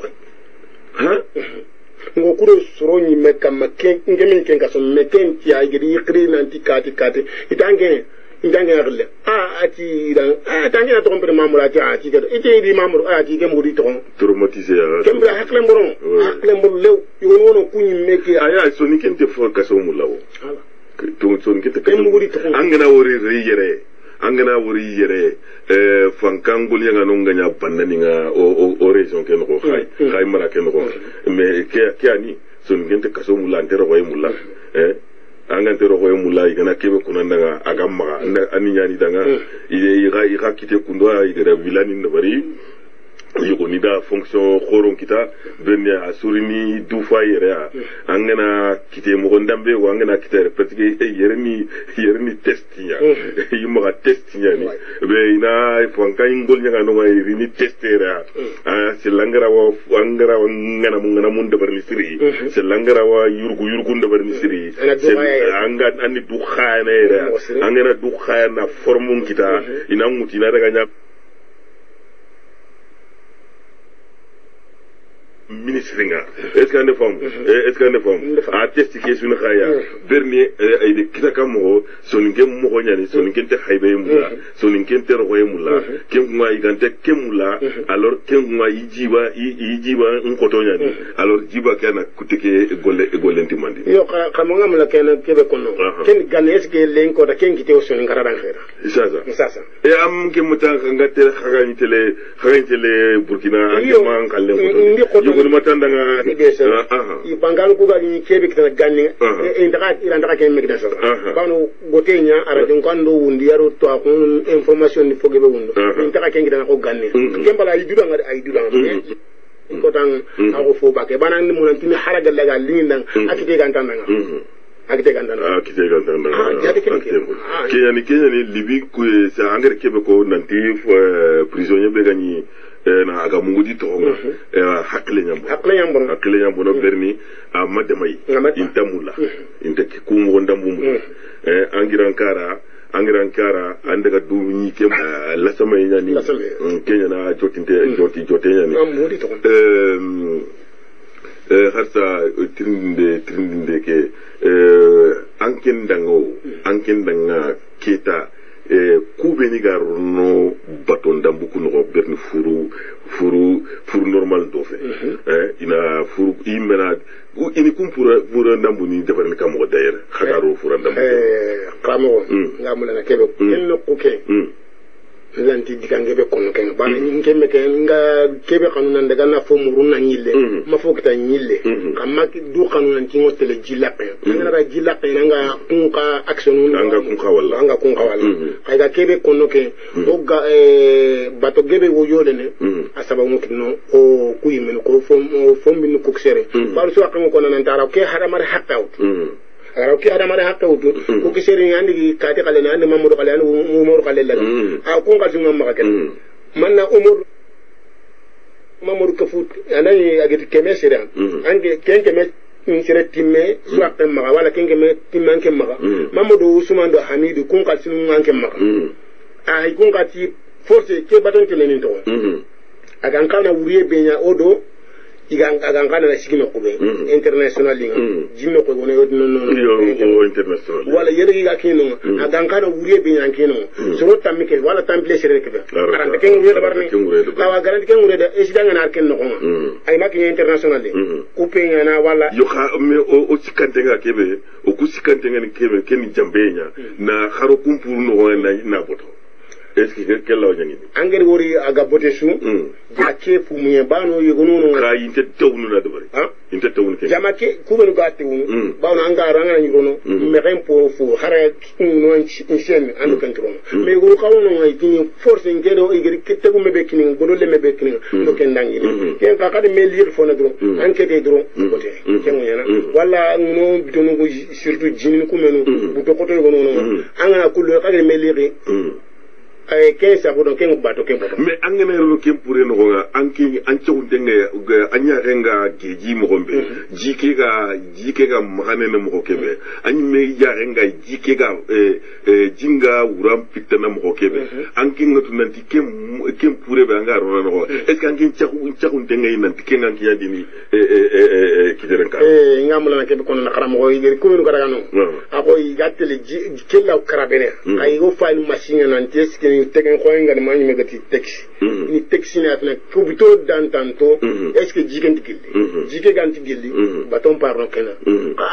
Ngo kuro soro nyime kam ken ngemin ken kaso meken ti agiri yikri nanti kati itange ngale ati dan tangi na to mamuru ati ke ite di mamuru ati ke muri to traumatisé kembra hakle mboro lew yono kunyi meke aya so ni kente fo kaso mulawo ala to so ni kente kaso muri to angana wori yere fankangol yanga no nganya bandani nga o region ken ko khay mara ken ko mais ke ani so ni kente kaso mulante ro way mulla angante ro koy mulai kana kebe kunanda agama ani nyani danga ira kite kundwa ira vilani ndabari yugo nida fonction khoron kita benya asurini dufa yere angana kite mo ndambe wa angana kite petike yerni testinya yuma testinya ni be ina fonka ingol nyanga no ngai rini testera silangara wa angara ngana mun dabar ni siri silangara wa yurgu dabar ni siri anga ani du khana era angana du khana formun kita ina mutina daga nya ministre nga est-ce que ne femme a testi ke sunu khaya berni ay de kitaka mo soningem mo nyani soningem te khaybe mulla soningem te roye mulla kem ngwa igante kemulla alors kem ngwa yijiba nkoto nyani alors jiba kana kutike golenti mandi yo xamonga mala kana kebe kono ken ganes ke len ko da ken kite o soninga radan khira sasa e am ke mutan ngate khagani tele Burkina ak man kallen ko woni matandanga idesa i bangal ko ga ni kebe kitana ganni e ndaka ke megda so bano gotenya ara don kan do wundi yaro to akon information ni foge be wundo ndaka ke ngida ko ganni kembala yi duda ngari ay duda ko tan ako fo bake banan mun antini haraga laga lindan akite gantandanga akite gantandanga kenya ni libi ku sa angere kebe ko nanti prisonnier be gani na aga mungudi to hakle nyambo no berni a madamai intamula intake kungo ndambumu angirankara andaga du ni kem la sama nyani kenya na jotinte nyani amudi to harsa trindinde ke anken danga kita kube ni garno baton dambu kuno berni furu normal do fe ina furu imena ini kumpura ndambu ni defarni kamo dayer khadaro furu ndambu kamo ngamula na kebe enno kuke lanti dikangebe kono ken bana ngeme ken nga kebe kanuna daga na fo muruna nyille ma fo kita nyille kamma du kanuna tingo tele jilape ngara jilape nga kunka action anga kunka wala kayga kebe kono ken oga bato gebe wo yole ne asaba mo kino o kuyimen ko fo min ko ksere baru so akko kono nan tara ke haramare hakawt araw ki adama da hakka wutu ko ki seri andi kati kale na andi mamudu kale andi umur kale la a ko ngal suma ma ken man na umur mamudu kafut anay agiti keme seri andi ken keme sere timme suakte ma wala ken keme timman ken ma mamudu usman do hamidu ko ngal sunu ngan ken ma ay ko ngati force ke baton ke lenin to aga kana wuriye benya odo agan kana na sigino ko be international linga jinno ko wona no international wala yere ga kino agan kana wuriye be nyan kino so tammi ke wala tample sere ke be arande ken wuriye da barni awa garanti ken wuriye da esidanga na ken no ko ay makki international li ko pe na wala yo kha me o sikante nga kebe o ku sikante nga ni kebe ken jambenya na kharo kumpuru no na boto est-ce que quel la jangi angere wori aga bote su jaake fumuye bano yegono no ka yinte tawnu na dabari inte tawnu ke jamake kubenu gatte wonu bano anga ranga ni gono meren po fu hara no inchen ando kantrono me guru kawono ngai kini force ngero igeri ketegu mebe kini godo le mebe kini no kendangi ken ka kade me lire fo na dro enquête dro bote kengo yana wala no bidonu go surtout jinin kumenu buto koto gono no anga kullo kade me lire ay ke sa bodo ken bato ken bodo mais angene ro ken pure no nga anki an chawndenge anya renga geji mo gombe jike ga magane na mo kebe an me ya renga jike ga jinga wuram pitana mo kebe anki ngatu nanti ken pure be anga ro no est ce que anki chawndenge nanti ken anki yadini kideren ka ngamula na kebe kono na kharam go yiri ko no gara no ako yigatele kella karabene ay go file machine nanti est ce tegen ko ngani mani megati taxi ni taxi na atna kubito dantanto est ce que jigenti gilli jige ganti gilli baton parno kena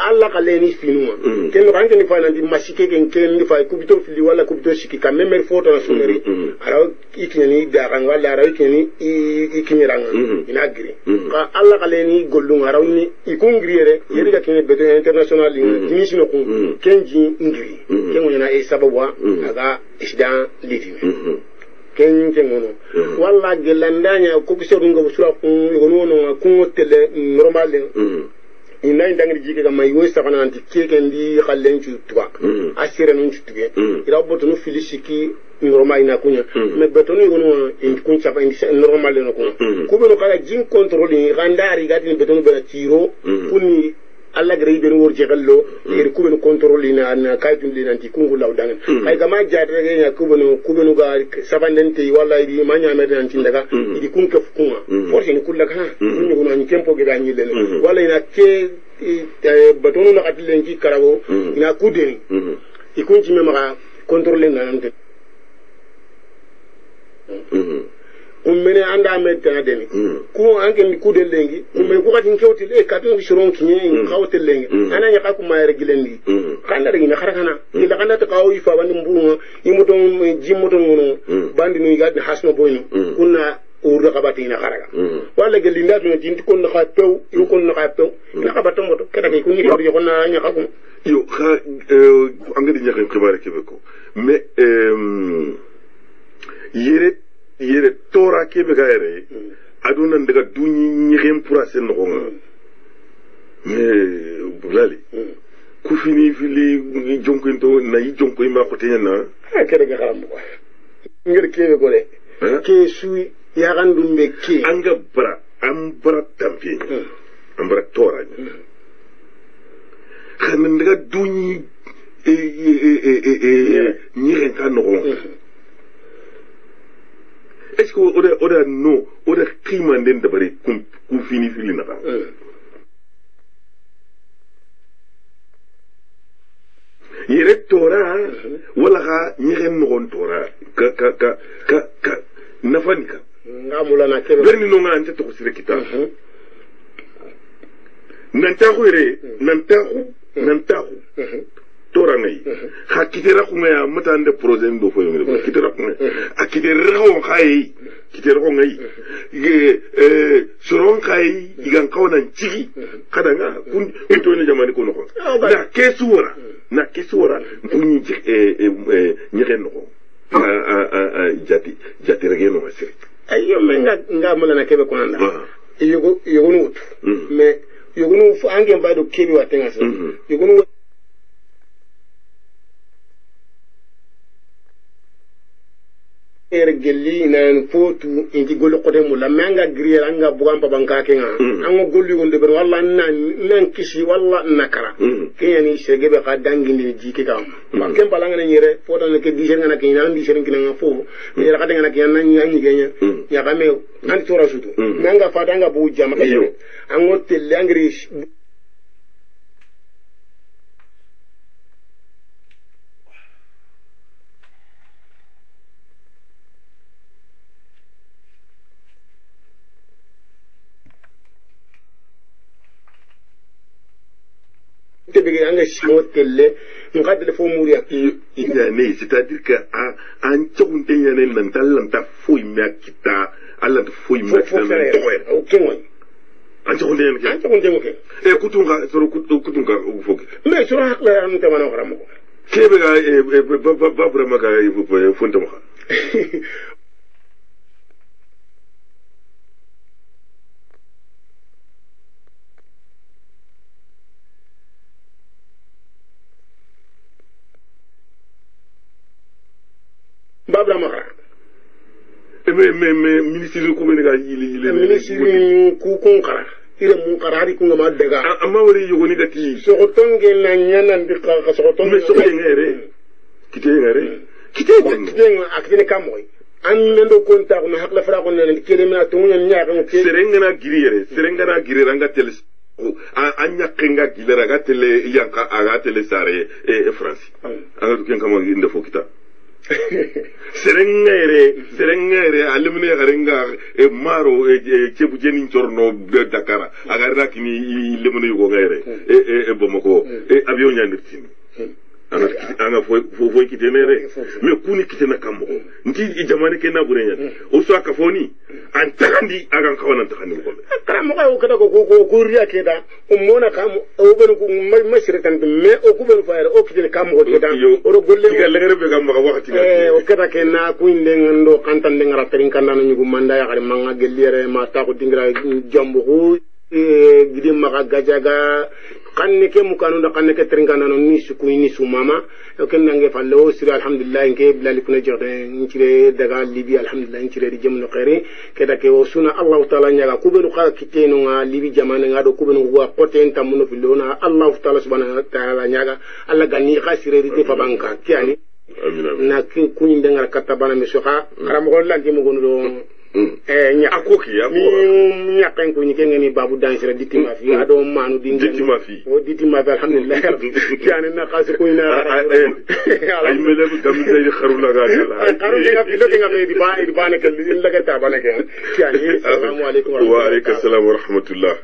alla kaleni finuma ken ko anke ni fa nanti machike ken ni fa kubito fili wala kubito shiki ka memel photo na sumeri ara ikini darang wala ara ikini ranga ina gri ka alla kaleni gollunga rawni ikungriere yeri ga kene beto international ni sino ko kenji ngri ken wona e sababwa aga isdan lidi ken ngono walla gelandanya ko biso ngo sura ko ngono ko tele normal ina indangri jike kama iwe sakana anti keke ndi khalen chu tuba asire non chu tuge ira boto no filisiki normal ina kunya me beto no ngono in kun chapa in normal no ko ko be no kala jin contrôle randari gati beto no bela tiro kuni alla gari ben wor jegallo iri kubenu contrôle na kaytun linanti kungu lawdangan ay gama jaade ga kubenu ga sabandente walla iri manya meden anti daga iri kunke fukunga forse ni kullaka ni gono ni kempo ga ni len walla ina ke batonu na katilen ki karago ina kudeni ikunci me maka contrôle na nante kummene anda medda deni ko anke mi kudel lengi kumme ko katin kewti le katin shiron kinye kawtel lengi ananya ka kuma yare gilendi kanda regi na kharakana ila kanda ta kawi fa bandi mbunga imoto jimoto ngono bandi no igadi hasno boyno kunna uru kabati ina kharaga wala gelinda to tinti kon na pew yu kon na pew na kabata moto kada ke kunni ko yo na nya kakum yo kha angadi ñaxen xibaare kebe ko mais yere tora kebe ga yere aduna ndaga duñi ñixen pour sen no nga mais bulali ku fini fili jonko na yi jonko ma ko teñana kada ga xaram ko ngir kebe ko de ke sui ya gandum be ke anga bara am bara tampi am bara tora xana ndaga duñi ñixen ka no est-ce que oda no oda qima nden dabari ku fini fili na yere tora wala ga ñixen no tora ka nafanika ngamula na kebe berni no nga ante to sire kita nantaxu tora ngai ha kitera ko ngaya matande projet ndo fo yongere kitera ko a kitera ko ngai kitera ko ngai soron kai igan kawna cigi kada nga kun to ne jamani ko no ko na kesuwara kunyi ñixen no jati rege no masiri ayo menga ngamula na kebe ko anda yogo no mais yogo no fu ange mbado kebe watenga so yogo no gelli nan fotu inti gol ko dem la manga grier anga bugam babanka kenga ango golli gonde ber walla nan kisi walla nakara kiyani sege be ka danginde jike kam ma kem balanga ne nyere foto ne ke dijer ngana ke nan dijer ngina fo ne la kadanga ke nan nyanyi genya ya game an tora sutu manga fadanga bu jama ke ango telle angri tebege anga shimo telle ngade fo muriya ne c'est-à-dire que an tsogunte yane nan talanta fo imya kita alla fo imya kita o kenwa an tsogunte yane an tsogunte mo ke e kutunga soro kutunga fo mais soro hakla an tamana xaram ko kebe ga ba vraiment ga fonta mo babra mara mais ministre ko be ga yile ministre ku kon kara ire mun karari ku ngama daga amma wari yogoni gati so ko tonge na nyana ndi ka so ko tonge so ngere kite akene kamoy an mendo konta ko hakla fara ko ne kele ma to nyen nyaaka mo ke serengana girire anga tele anya kenga gilera ga tele yanka aga tele sare France anga to ken kamo inde fokita serengere alimne garenga maro cebu jenin torno Dakar agarra kini lemne yugo gaire bomako avion nyandirtini anga foi kitenere me kuni kitena kamo nti jamane kena burenya o so akafoni antakandi agan kawana antakandi ko kala mo ko kada ko riya keda o mona kam o ben ko mashrikan me o ku ben faare o kitene kam ko keda o golle ga lengere be gam ko wakati o kada kena ku inde ngando kantan de ngara terin kandana nyugo manda ya kare manga gellere ma ta ko dingra jombo ko gidi maga gajaga kanne ke mukanu da kanne ke tringana no nisu ku nisu mama o ken nange fallo sir alhamdulillah nke bilal kuna jode ngire daga libi alhamdulillah ngire di jemno khairi ke da ke o suna allah taala nyaga ku benu kha kiteno nga libi jamane nga do ku benu wa qoten tamuno filona allah taala subhanahu wa taala nyaga alla ganni khasire ri fa banka kiani na ku nyinde ngara katabana mi soka karam ko lanti mo gonu do akoki nya kan ko ni kengeni babu dansira ditima fi ado manu ditima fi o ditima fi alhamdulillah yani na khas ko ina ay mele gam tay kharula ga kharu nga fi lo nga be di ba ne kan la ga ta ba ne kan yani assalamu alaykum wa alaykum assalam wa rahmatullah